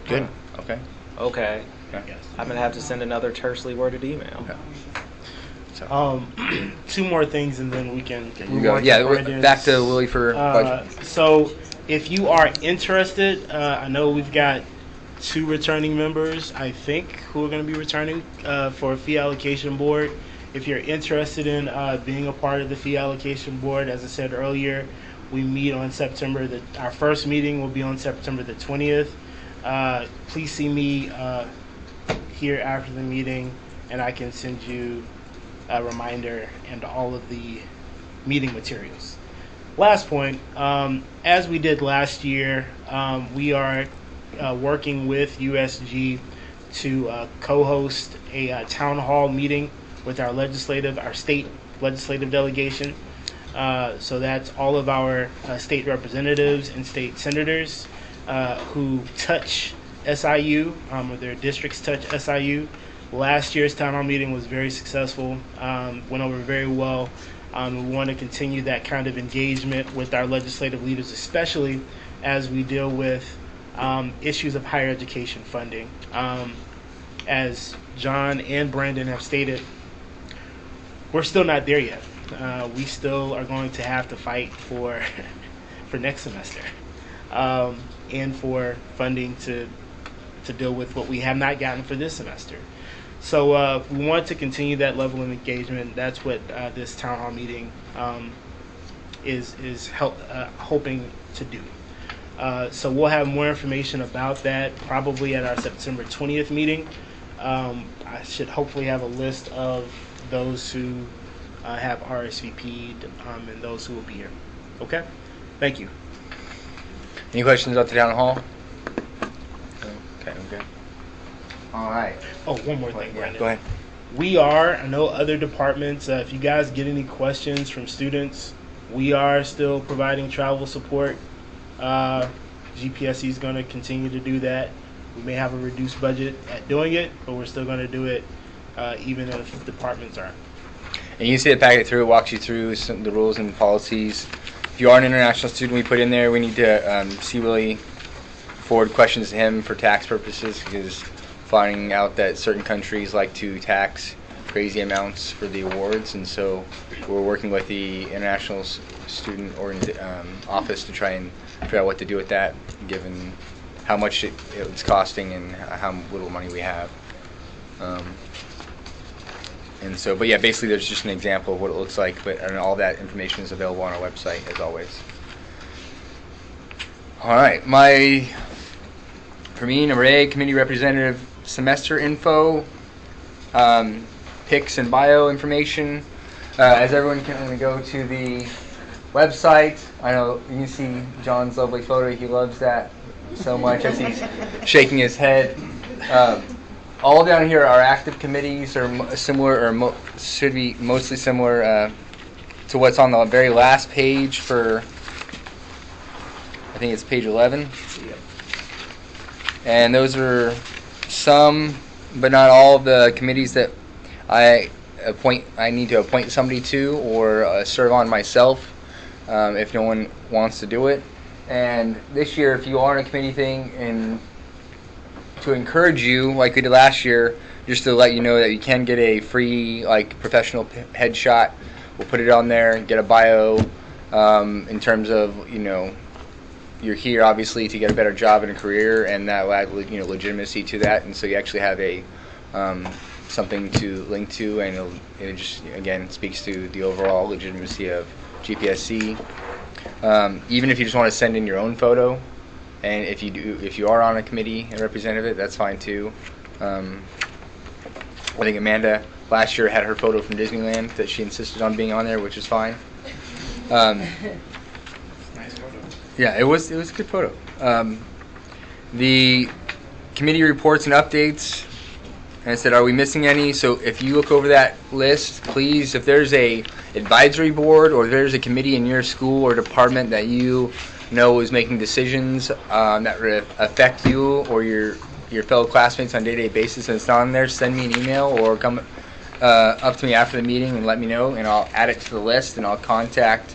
Good. Okay. Okay. Okay. I'm going to have to send another tersely worded email. Okay. Two more things and then we can You go. Yeah, back to Willie for budget. So if you are interested, I know we've got 2 returning members, I think, who are going to be returning for a fee allocation board. If you're interested in being a part of the fee allocation board, as I said earlier, we meet on our first meeting will be on September the 20th. Please see me here after the meeting, and I can send you a reminder and all of the meeting materials. Last point, as we did last year, we are working with USG to co-host a town hall meeting with our state legislative delegation. So that's all of our state representatives and state senators who touch SIU, or their districts touch SIU. Last year's town hall meeting was very successful, went over very well. We want to continue that kind of engagement with our legislative leaders, especially as we deal with issues of higher education funding. As John and Brandon have stated, we're still not there yet. We still are going to have to fight for next semester and for funding to deal with what we have not gotten for this semester. So we want to continue that level of engagement. That's what this town hall meeting is hoping to do. So we'll have more information about that probably at our September 20th meeting. I should hopefully have a list of those who have RSVP'd and those who will be here. Okay? Thank you. Any questions about the town hall? Okay. All right. Oh, one more thing, Brandon. Go ahead. I know other departments, if you guys get any questions from students, we are still providing travel support. GPSC is going to continue to do that. We may have a reduced budget at doing it, but we're still going to do it even if departments aren't. And you can see the packet through. It walks you through the rules and policies. If you are an international student, we put in there, we need to see Willie forward questions to him for tax purposes, because finding out that certain countries like to tax crazy amounts for the awards, and so we're working with the international student office to try and figure out what to do with that, given how much it's costing and how little money we have. And so, but yeah, basically there's just an example of what it looks like, and all that information is available on our website as always. All right, for me, number 8, committee representative semester info, pics and bio information. As everyone can go to the website. I know you can see John's lovely photo. He loves that so much as he's shaking his head. All down here are active committees, or similar, or should be mostly similar to what's on the very last page for, I think it's page 11. And those are some, but not all of the committees that I need to appoint somebody to or serve on myself if no one wants to do it. And this year, if you are on a committee thing, and to encourage you, like we did last year, just to let you know that you can get a free professional headshot. We'll put it on there, get a bio in terms of, you're here obviously to get a better job and a career, and that will add legitimacy to that, and so you actually have a something to link to, and it just again speaks to the overall legitimacy of GPSC. Even if you just want to send in your own photo, and if you are on a committee and representative it, that's fine too. I think Amanda last year had her photo from Disneyland that she insisted on being on there, which is fine. Nice photo. Yeah, it was a good photo. The committee reports and updates. And I said, are we missing any? So if you look over that list, please, if there's a advisory board or there's a committee in your school or department that you know is making decisions that affect you or your fellow classmates on a day-to-day basis and it's not on there, send me an email or come up to me after the meeting and let me know, and I'll add it to the list and I'll contact,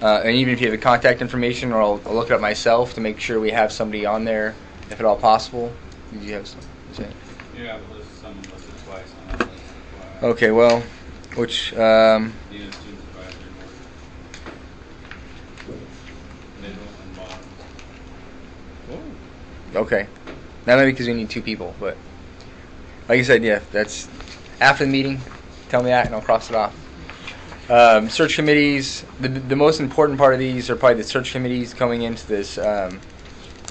and even if you have the contact information, or I'll look it up myself to make sure we have somebody on there if at all possible. Did you have something to say? Yeah, someone listed twice on that list. Okay, well, which, Student Advisory Board. Middle and bottom. okay. That might be because we need 2 people, but like I said, yeah, that's after the meeting. Tell me that and I'll cross it off. Search committees, the most important part of these are probably the search committees coming into this.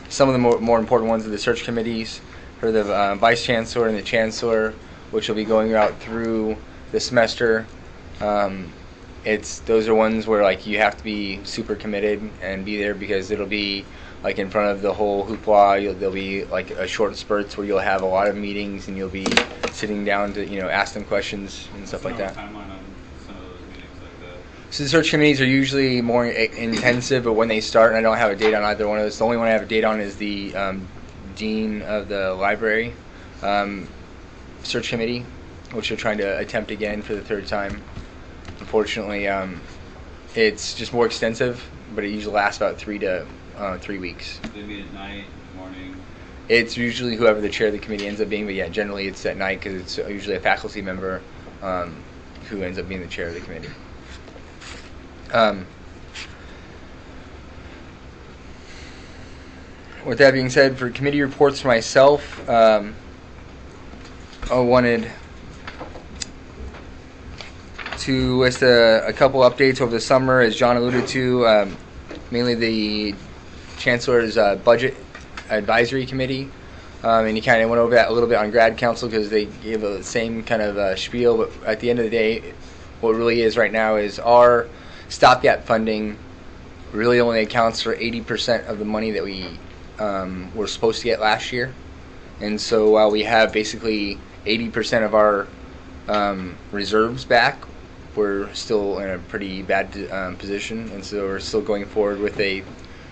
Some of the more important ones are the search committees for the Vice Chancellor and the Chancellor, which will be going out through the semester. Those are ones where like you have to be super committed and be there because it'll be like in front of the whole hoopla. There'll be like a short spurts where you'll have a lot of meetings and you'll be sitting down to ask them questions and stuff like that. Timeline on some of those meetings like that. So the search committees are usually more intensive, but when they start, and I don't have a date on either one of those. The only one I have a date on is the dean of the library search committee, which they're trying to attempt again for the 3rd time. Unfortunately, it's just more extensive, but it usually lasts about 3 weeks. They meet at night, morning. It's usually whoever the chair of the committee ends up being, but yeah, generally it's at night because it's usually a faculty member who ends up being the chair of the committee. With that being said, for committee reports for myself, I wanted to list a couple updates over the summer, as John alluded to, mainly the Chancellor's Budget Advisory Committee. And he kind of went over that a little bit on grad council because they gave the same kind of spiel, but at the end of the day, what it really is right now is our stopgap funding really only accounts for 80% of the money that we were supposed to get last year. And so while we have basically 80% of our reserves back, we're still in a pretty bad position, and so we're still going forward with a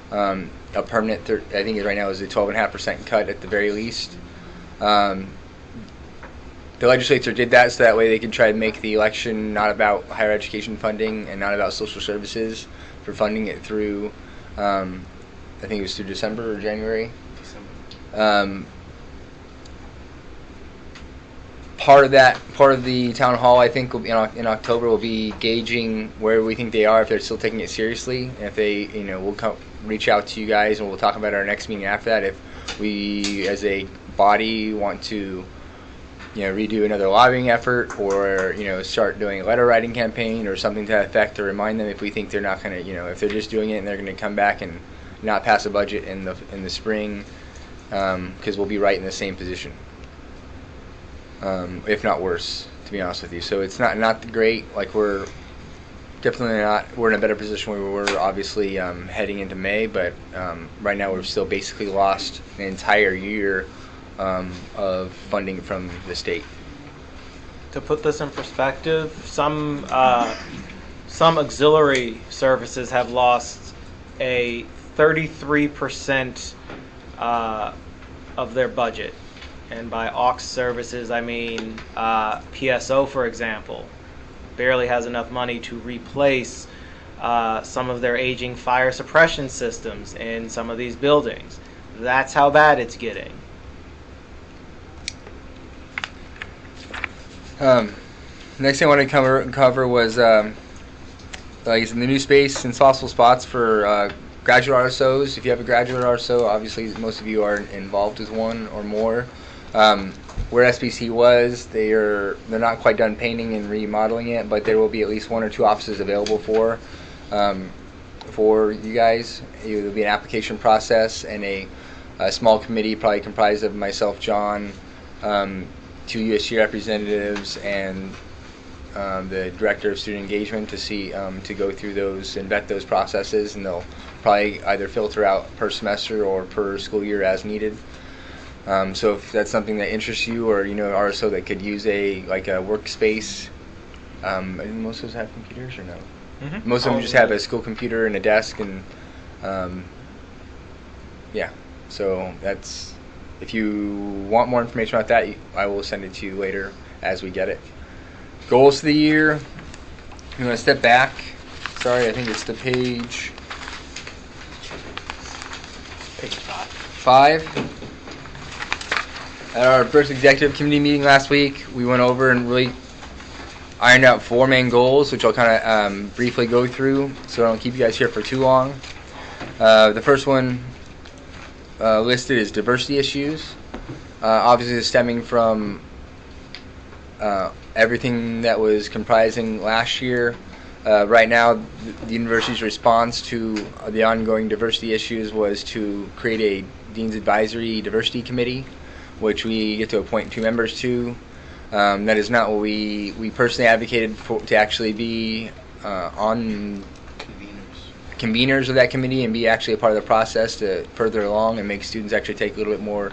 permanent, I think right now is a 12.5% cut at the very least. The legislature did that so that way they could try to make the election not about higher education funding and not about social services for funding it through, I think it was through December or January. Part of the town hall, I think, will be in October, will be gauging where we think they are, if they're still taking it seriously, and if they, we'll reach out to you guys and we'll talk about our next meeting after that. If we, as a body, want to, redo another lobbying effort, or start doing a letter writing campaign or something to that effect to remind them if we think they're not going to, if they're just doing it and they're going to come back and not pass a budget in the spring, because we'll be right in the same position. If not worse, to be honest with you. So it's not great. Like we're definitely not. We're in a better position where we were obviously heading into May, but right now we've still basically lost an entire year of funding from the state. To put this in perspective, some auxiliary services have lost a 33% of their budget. And by aux services, I mean PSO, for example, barely has enough money to replace some of their aging fire suppression systems in some of these buildings. That's how bad it's getting. Next thing I wanted to cover was in the new space and possible spots for graduate RSOs. If you have a graduate RSO, obviously most of you are involved with one or more. Where SBC was, they're not quite done painting and remodeling it, but there will be at least 1 or 2 offices available for you guys. There will be an application process and a small committee, probably comprised of myself, John, 2 USG representatives, and the director of student engagement to go through those and vet those processes, and they'll probably either filter out per semester or per school year as needed. So if that's something that interests you, or you know RSO that could use a workspace, I think most of those have computers or no? Mm-hmm. Most of them just have a school computer and a desk, and yeah. So that's, if you want more information about that, I will send it to you later as we get it. Goals for the year. You want to step back? Sorry, I think it's the page 5. At our first executive committee meeting last week, we went over and really ironed out 4 main goals, which I'll kind of briefly go through, so I don't keep you guys here for too long. The first one listed is diversity issues. Obviously, it's stemming from everything that was comprising last year. Right now, the university's response to the ongoing diversity issues was to create a Dean's Advisory Diversity Committee, which we get to appoint 2 members to. That is not what we personally advocated for, to actually be on conveners of that committee and be actually a part of the process to further along and make students actually take a little bit more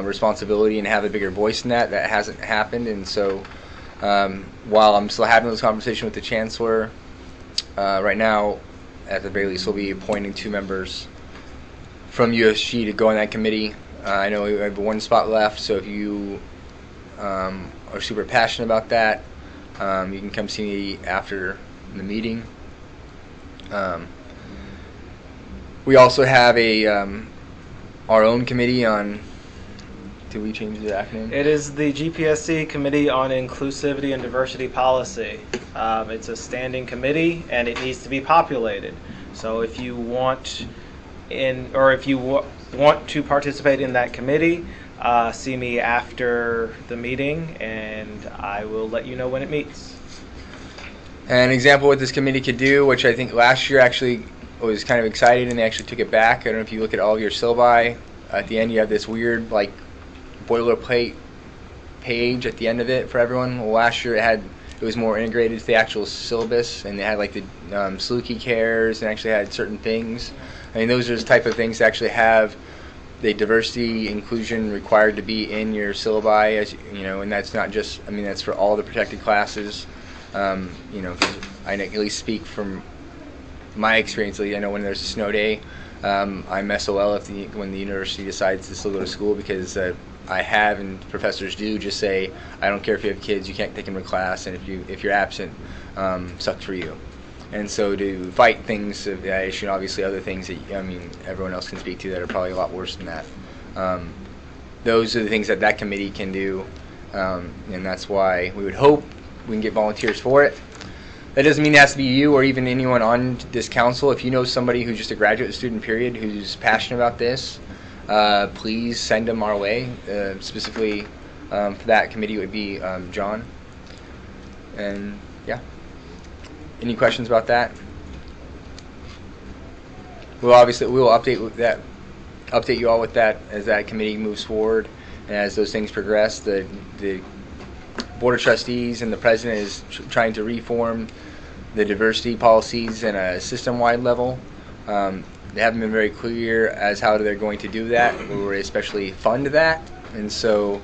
responsibility and have a bigger voice in that. That hasn't happened, and so while I'm still having this conversation with the chancellor, right now, at the very least, we'll be appointing 2 members from USG to go on that committee. I know we have 1 spot left, so if you are super passionate about that, you can come see me after the meeting. We also have our own committee on. Did we change the acronym? It is the GPSC Committee on Inclusivity and Diversity Policy. It's a standing committee, and it needs to be populated. So if you want want to participate in that committee, see me after the meeting, and I will let you know when it meets. An example of what this committee could do, which I think last year actually was kind of exciting, and they actually took it back. I don't know if you look at all of your syllabi. At the end, you have this weird boilerplate page at the end of it for everyone. Well, last year it was more integrated to the actual syllabus, and they had the Saluki cares and actually had certain things. I mean, those are the type of things that actually have the diversity inclusion required to be in your syllabi, as you know, and that's not just, I mean, that's for all the protected classes. 'Cause I can at least speak from my experience. I know when there's a snow day, I'm SOL when the university decides to still go to school, because I have, and professors do, just say, I don't care if you have kids, you can't take them to class, and if you're absent, sucks for you. And so to fight things of that issue, and obviously other things that everyone else can speak to that are probably a lot worse than that. Those are the things that committee can do, and that's why we would hope we can get volunteers for it. That doesn't mean it has to be you or even anyone on this council. If you know somebody who's just a graduate student period who's passionate about this, please send them our way. Specifically for that committee would be John. And yeah. Any questions about that? We'll update you all with that as that committee moves forward and as those things progress. The Board of Trustees and the President is trying to reform the diversity policies in a system-wide level. They haven't been very clear as how they're going to do that, or especially fund that. And so,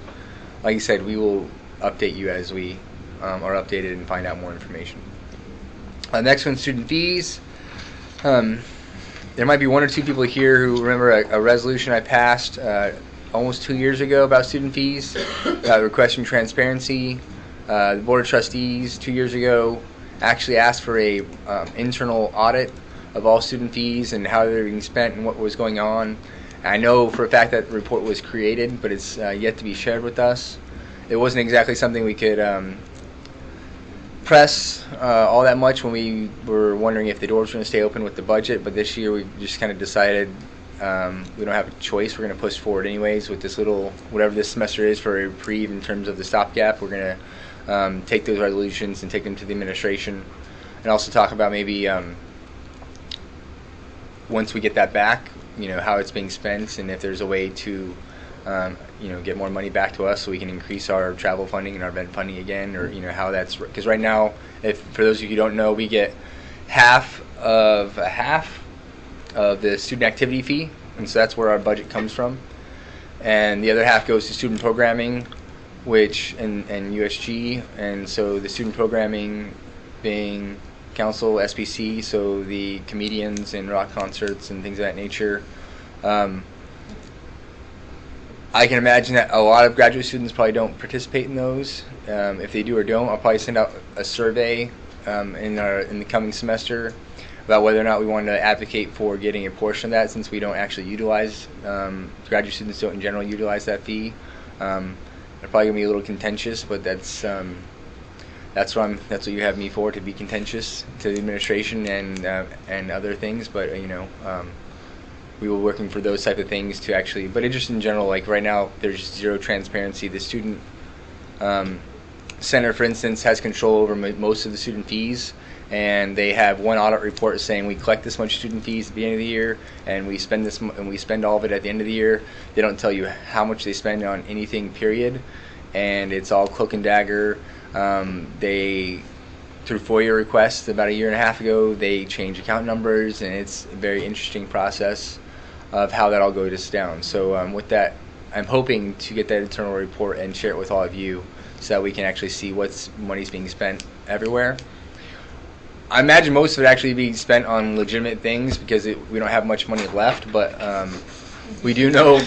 like I said, we will update you as we are updated and find out more information. Next one, student fees. There might be 1 or 2 people here who remember a resolution I passed almost 2 years ago about student fees, requesting transparency. The Board of Trustees 2 years ago actually asked for a internal audit of all student fees and how they're being spent and what was going on. I know for a fact that the report was created, but it's yet to be shared with us. It wasn't exactly something we could press all that much when we were wondering if the doors were going to stay open with the budget, but this year we just kind of decided we don't have a choice. We're going to push forward anyways with this little, whatever this semester is for a reprieve in terms of the stopgap. We're going to take those resolutions and take them to the administration, and also talk about maybe once we get that back, how it's being spent, and if there's a way to get more money back to us so we can increase our travel funding and our event funding again, or how that's, because right now, for those of you who don't know, we get half of a half of the student activity fee, and so that's where our budget comes from. And the other half goes to student programming, which and USG, and so the student programming being council, SPC, so the comedians and rock concerts and things of that nature. I can imagine that a lot of graduate students probably don't participate in those. If they do or don't, I'll probably send out a survey in the coming semester about whether or not we want to advocate for getting a portion of that, since we don't actually utilize, graduate students don't in general utilize that fee. It's probably gonna be a little contentious, but that's what you have me for, to be contentious to the administration and other things. But we were working for those type of things to actually, but it just in general, like right now, there's zero transparency. The student center, for instance, has control over most of the student fees, and they have one audit report saying we collect this much student fees at the beginning of the year, and we spend this, and we spend all of it at the end of the year. They don't tell you how much they spend on anything, period, and it's all cloak and dagger. They, through FOIA requests about a year and a half ago, they changed account numbers, and it's a very interesting process of how that all goes down. So with that, I'm hoping to get that internal report and share it with all of you, so that we can actually see what's money's being spent everywhere. I imagine most of it actually being spent on legitimate things, because we don't have much money left, but we do know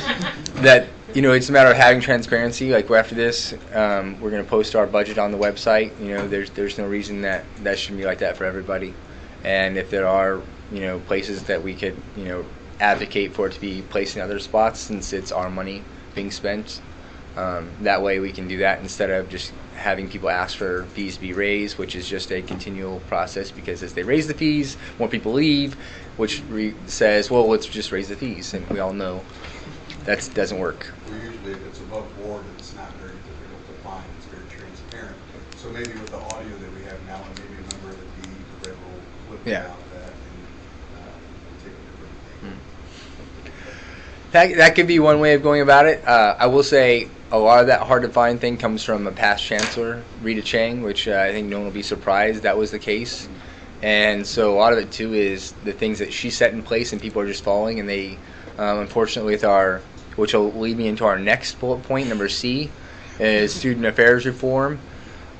that it's a matter of having transparency. Like after this, we're going to post our budget on the website. There's no reason that shouldn't be like that for everybody. And if there are places that we could advocate for it to be placed in other spots, since it's our money being spent, that way we can do that instead of just having people ask for fees to be raised, which is just a continual process, because as they raise the fees, more people leave, which says, well, let's just raise the fees, and we all know that doesn't work. Well, usually if it's above board, it's not very difficult to find. It's very transparent. So maybe with the audio that we have now, and maybe a member of the dean, the red will flip Yeah. out that and take a different thing. That could be one way of going about it. I will say a lot of that hard to find thing comes from a past chancellor, Rita Chang, which I think no one will be surprised that was the case. And so a lot of it too is the things that she set in place and people are just following, and they unfortunately with which will lead me into our next bullet point, number C, is student affairs reform.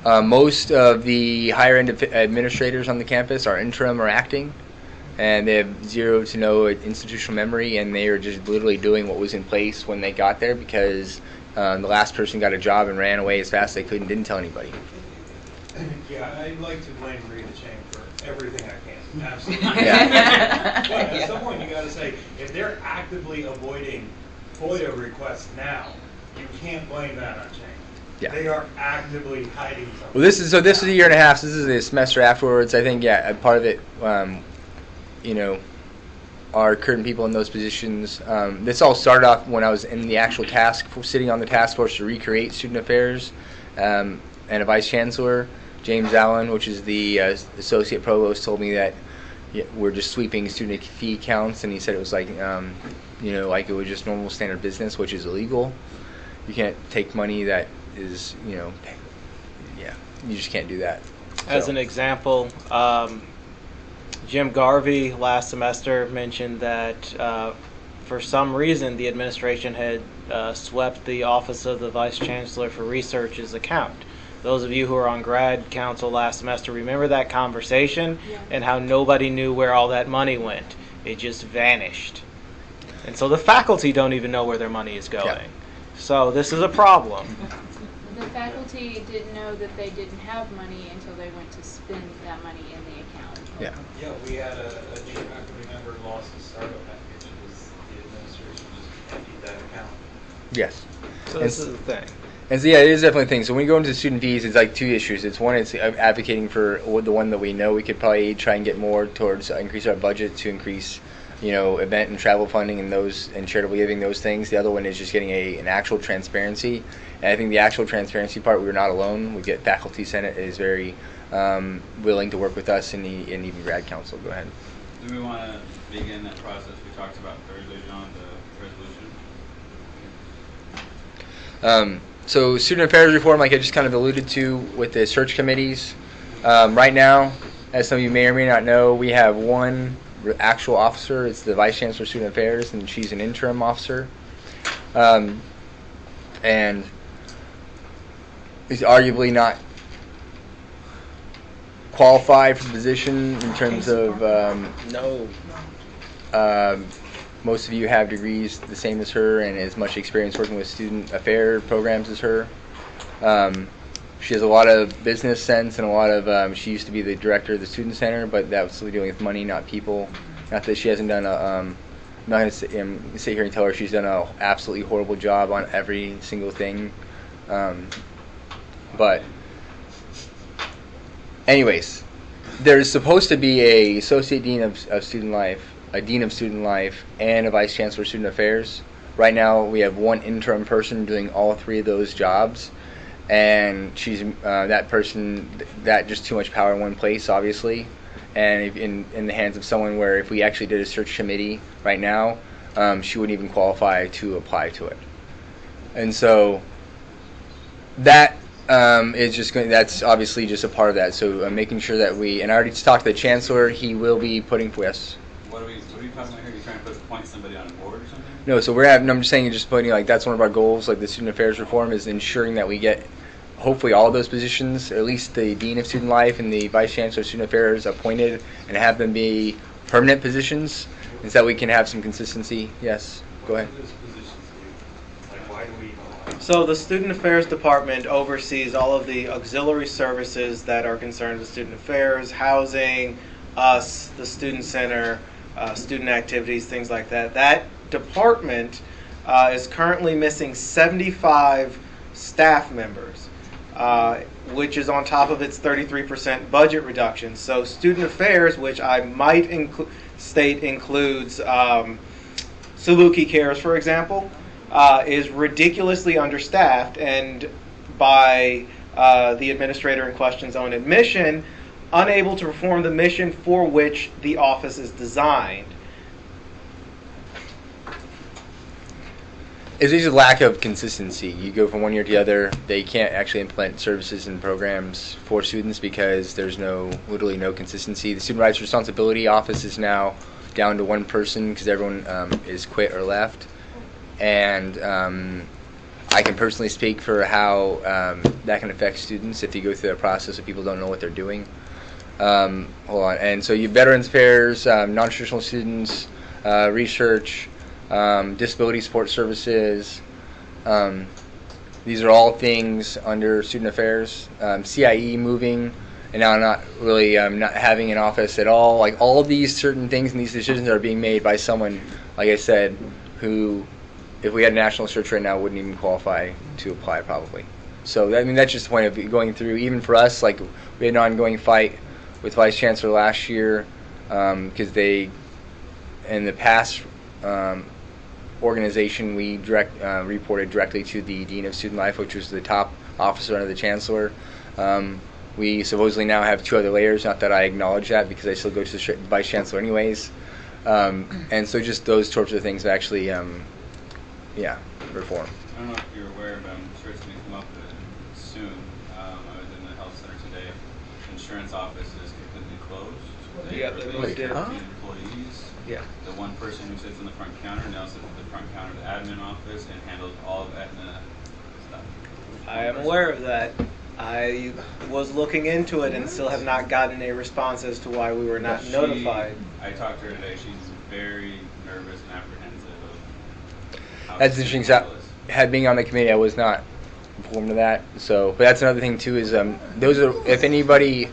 Most of the higher end administrators on the campus are interim or acting, and they have zero to no institutional memory, and they are just literally doing what was in place when they got there, because the last person got a job and ran away as fast as they could and didn't tell anybody. Yeah, I'd like to blame Rita Chang for everything I can. Absolutely. Yeah. But at some point you got to say, if they're actively avoiding FOIA requests now, you can't blame that on Chang. Yeah. They are actively hiding something. Well, this is a year and a half. So this is a semester afterwards. I think part of it, our current people in those positions. This all started off when I was in the actual sitting on the task force to recreate student affairs, and a vice chancellor, James Allen, which is the associate provost, told me that we're just sweeping student fee counts, and he said it was like, like it was just normal standard business, which is illegal. You can't take money that is, you just can't do that. As an example, Jim Garvey last semester mentioned that for some reason the administration had swept the Office of the Vice Chancellor for Research's account. Those of you who were on grad council last semester remember that conversation and how nobody knew where all that money went. It just vanished. And so the faculty don't even know where their money is going. Yeah. So this is a problem. The faculty didn't know that they didn't have money until they went to spend that money in the account. Yeah. Yeah, we had a new faculty member lost his startup package because the administration just emptied that account. Yes. So this is the thing. And so, it is definitely a thing. So when we go into student fees, it's like two issues. It's one, it's advocating for the one that we know we could probably try and get more towards increase our budget to increase, event and travel funding and those and charitable giving, those things. The other one is just getting an actual transparency. And I think the actual transparency part, we're not alone. We get faculty senate is very willing to work with us, and even grad council. Go ahead. Do we want to begin that process we talked about Thursday, John, the resolution? So student affairs reform, like I just kind of alluded to with the search committees. Right now, as some of you may or may not know, we have one actual officer. It's the Vice Chancellor of Student Affairs, and she's an interim officer. And is arguably not qualified for the position in terms of No. most of you have degrees the same as her and as much experience working with student affair programs as her. She has a lot of business sense and a lot of she used to be the director of the student center, but that was dealing with money, not people. Not that she hasn't done a I'm not going to sit here and tell her she's done an absolutely horrible job on every single thing. But anyways, there's supposed to be a associate dean of student life, a dean of student life, and a vice chancellor of student affairs. Right now, we have one interim person doing all three of those jobs, and she's that person. That just too much power in one place, obviously, and if in the hands of someone where if we actually did a search committee right now, she wouldn't even qualify to apply to it, and so that. Is just going. That's obviously just a part of that. So making sure that we, and I already talked to the chancellor. He will be putting yes. What are you talking about here? You're trying to appoint somebody on a board or something? No, so we're having. I'm just saying, just putting like that's one of our goals. Like the student affairs reform is ensuring that we get, hopefully all of those positions, or at least the dean of student life and the vice chancellor of student affairs, appointed and have them be permanent positions, and so that we can have some consistency. Yes, go ahead. So the Student Affairs Department oversees all of the auxiliary services that are concerned with student affairs, housing, us, the student center, student activities, things like that. That department is currently missing 75 staff members, which is on top of its 33% budget reduction. So student affairs, which I might state includes Saluki Cares, for example, is ridiculously understaffed, and by the administrator in question's own admission, unable to perform the mission for which the office is designed. It's just a lack of consistency. You go from one year to the other. They can't actually implement services and programs for students because there's literally no consistency. The Student Rights Responsibility Office is now down to one person because everyone is quit or left. And I can personally speak for how that can affect students if you go through that process if people don't know what they're doing. Hold on. And so you Veterans Affairs, non-traditional students, research, disability support services. These are all things under student affairs. CIE moving, and now not really not having an office at all. Like all of these certain things and these decisions are being made by someone, like I said, who, if we had a national search right now, wouldn't even qualify to apply probably. So I mean that's just the point of going through. Even for us, like we had an ongoing fight with Vice Chancellor last year because they, in the past organization, we reported directly to the Dean of Student Life, which was the top officer under the Chancellor. We supposedly now have two other layers. Not that I acknowledge that because I still go to the Vice Chancellor anyways. And so just those sorts of things actually. Reform. I don't know if you're aware, but I'm sure it's going to come up soon. I was in the health center today. Insurance office is completely closed. They replaced 13 employees. Yeah. The one person who sits in the front counter now sits at the front counter of the admin office and handles all of Aetna stuff. I am aware of that. I was looking into it and still have not gotten a response as to why we were not notified. I talked to her today. She's very nervous and apprehensive of how That's interesting. So, being on the committee, I was not informed of that. So, but that's another thing too. Is those are, if anybody,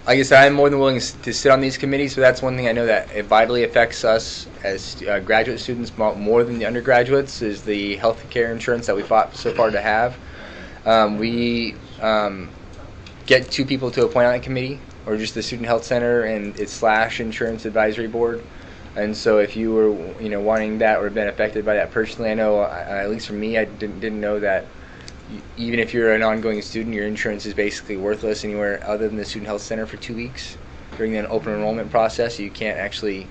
like I said, I'm more than willing to sit on these committees. So that's one thing I know that it vitally affects us as graduate students more than the undergraduates. Is the health care insurance that we fought so far to have. We get two people to appoint on that committee, or just the Student Health Center and its / Insurance Advisory Board. And so if you were, wanting that or been affected by that personally, I know, at least for me, I didn't know that even if you're an ongoing student, your insurance is basically worthless anywhere other than the Student Health Center for 2 weeks during the open enrollment process. You can't actually,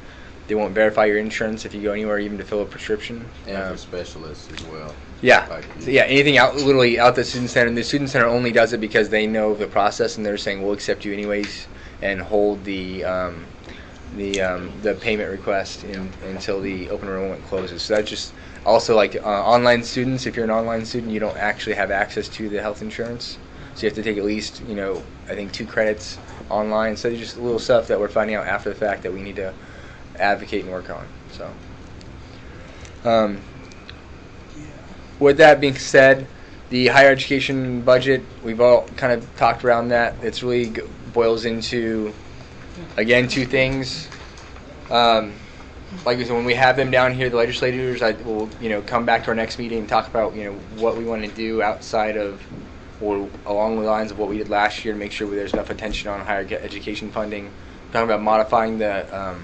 they won't verify your insurance if you go anywhere, even to fill a prescription. And for specialists as well. Yeah, so anything literally out the Student Center. And the Student Center only does it because they know the process and they're saying we'll accept you anyways and hold the the payment request until the open enrollment closes. So that's just also like online students. If you're an online student, you don't actually have access to the health insurance, so you have to take at least I think 2 credits online. So just little stuff that we're finding out after the fact that we need to advocate and work on. So with that being said, the higher education budget, we've all kind of talked around that. It's really boils into, again, 2 things. Like I said, when we have them down here, the legislators, will come back to our next meeting and talk about what we want to do outside of or along the lines of what we did last year to make sure there's enough attention on higher education funding. Talking about modifying the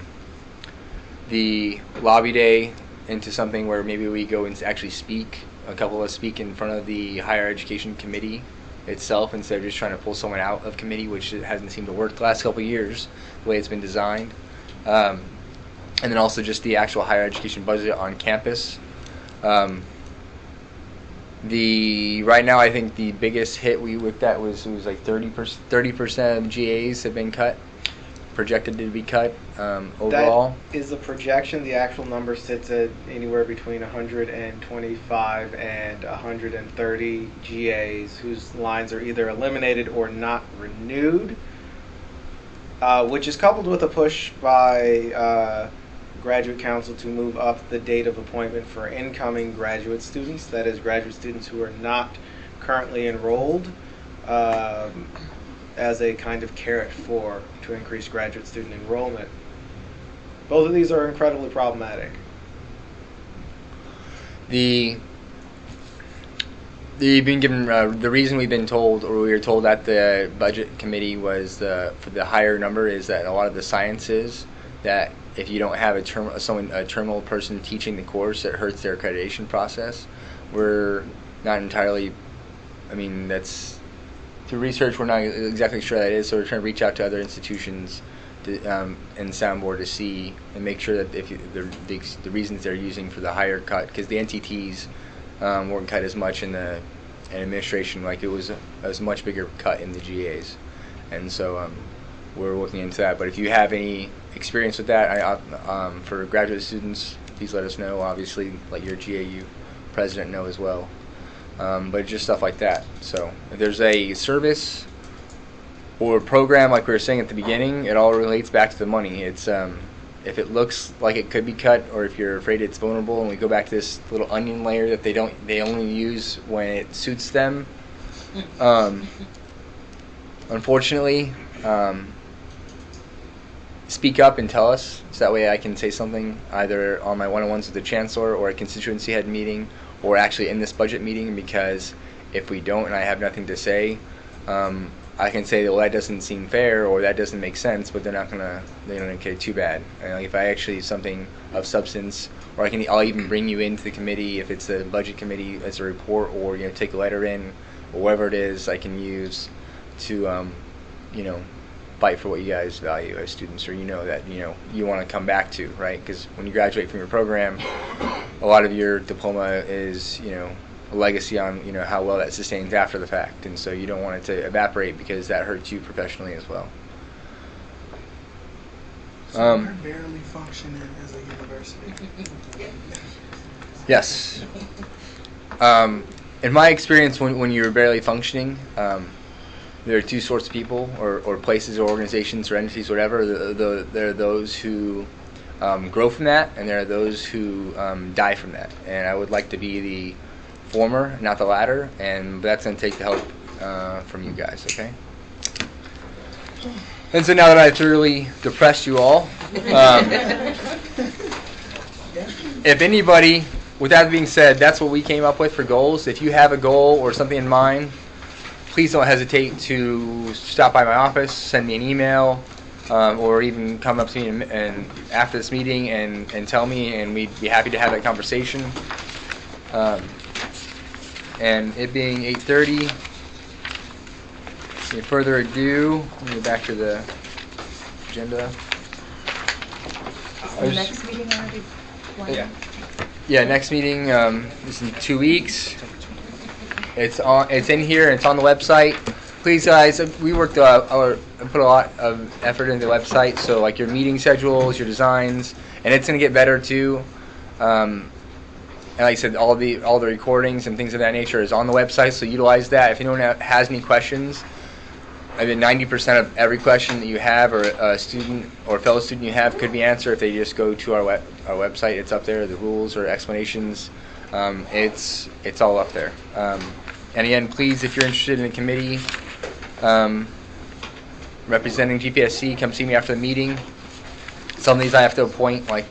lobby day into something where maybe we go and actually speak. A couple of us speak in front of the higher education committee itself instead of just trying to pull someone out of committee, which hasn't seemed to work the last couple of years the way it's been designed. And then also just the actual higher education budget on campus. Right now I think the biggest hit we looked at was like 30% of GAs have been cut, projected to be cut overall. That is a projection. The actual number sits at anywhere between 125 and 130 GAs whose lines are either eliminated or not renewed, which is coupled with a push by Graduate Council to move up the date of appointment for incoming graduate students, that is, graduate students who are not currently enrolled, as a kind of carrot to increase graduate student enrollment. Both of these are incredibly problematic. The reason we've been told, or we were told at the budget committee, was for the higher number is that a lot of the sciences, that if you don't have a terminal person teaching the course, it hurts their accreditation process. We're not entirely, that's through research, we're not exactly sure that is, so we're trying to reach out to other institutions and soundboard to see and make sure that if the reasons they're using for the higher cut, because the NTTs weren't cut as much in administration, like it was a much bigger cut in the GAs, and so we're looking into that. But if you have any experience with that, for graduate students, please let us know. Obviously, let your GAU president know as well. But just stuff like that. So if there's a service or program, like we were saying at the beginning, it all relates back to the money. It's if it looks like it could be cut, or if you're afraid it's vulnerable, and we go back to this little onion layer that they only use when it suits them. Unfortunately, speak up and tell us, so that way I can say something either on my one-on-ones with the chancellor or a constituency head meeting, or actually in this budget meeting, because if we don't and I have nothing to say, I can say, well, that doesn't seem fair, or that doesn't make sense, but they don't okay, too bad. And if I actually something of substance, or I'll even bring you into the committee if it's the budget committee as a report, or take a letter in, or whatever it is I can use to fight for what you guys value as students, or that you want to come back to, right? Because when you graduate from your program, a lot of your diploma is a legacy on how well that sustains after the fact, and so you don't want it to evaporate because that hurts you professionally as well. So we're barely functioning as a university. Yes. In my experience, when you're barely functioning, there are 2 sorts of people, or places, or organizations, or entities, whatever. There are those who grow from that, and there are those who die from that. And I would like to be the former, not the latter, and that's going to take the help from you guys, okay? And so now that I've thoroughly depressed you all, if anybody, with that being said, that's what we came up with for goals. If you have a goal or something in mind, please don't hesitate to stop by my office, send me an email, or even come up to me and after this meeting and tell me, and we'd be happy to have that conversation. And it being 8:30, without further ado, let me go back to the agenda. Is the next meeting already planned? Yeah, next meeting is in 2 weeks. It's in here, and it's on the website. please, guys, we worked put a lot of effort into the website. So like your meeting schedules, your designs, and it's gonna get better too. And like I said, all the recordings and things of that nature is on the website. So utilize that. If anyone has any questions, I mean 90% of every question that you have, or a student or fellow student you have, could be answered if they just go to our website. It's up there. The rules or explanations. It's all up there. And again, please, if you're interested in a committee representing GPSC, come see me after the meeting. Some of these I have to appoint like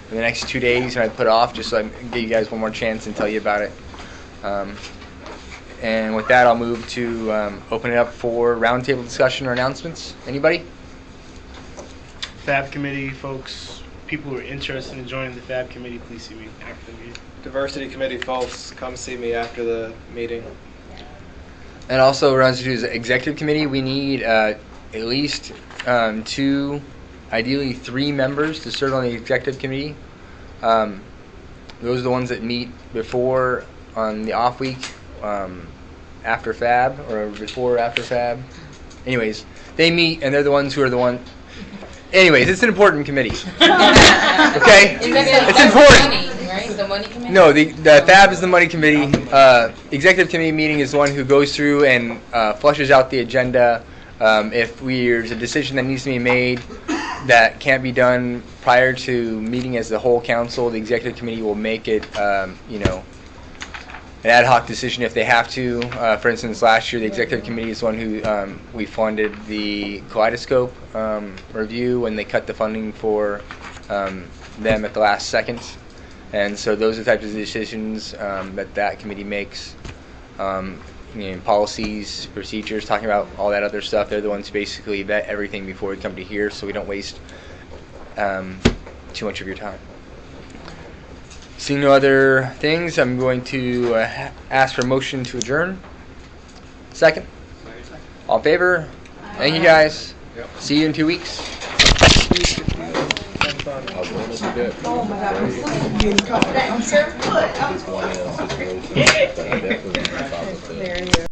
in the next 2 days, and I put off just so I can give you guys one more chance and tell you about it. And with that, I'll move to open it up for roundtable discussion or announcements. Anybody? FAB committee folks, people who are interested in joining the FAB committee, please see me after the meeting. Diversity committee folks, come see me after the meeting. And also, runs to the executive committee. We need at least 2, ideally 3 members to serve on the executive committee. Those are the ones that meet before on the off week, after FAB, or before or after FAB. Anyways, they meet, and they're the ones who are the one. Anyways, it's an important committee. Okay, it's important. Money, right? The money committee. No, the FAB is the money committee. Executive committee meeting is the one who goes through and flushes out the agenda. If there's a decision that needs to be made that can't be done prior to meeting as the whole council, the executive committee will make it, an ad hoc decision if they have to. For instance, last year the executive committee is the one who we funded the kaleidoscope review when they cut the funding for them at the last second. And so those are the types of decisions that committee makes. Policies, procedures, talking about all that other stuff. They're the ones who basically vet everything before we come to here, so we don't waste too much of your time. Seeing no other things, I'm going to ask for a motion to adjourn. Second? All in favor? Thank you, guys. See you in 2 weeks. Oh my God, I'm still getting caught. I'm sure. It's one else. It's there you go.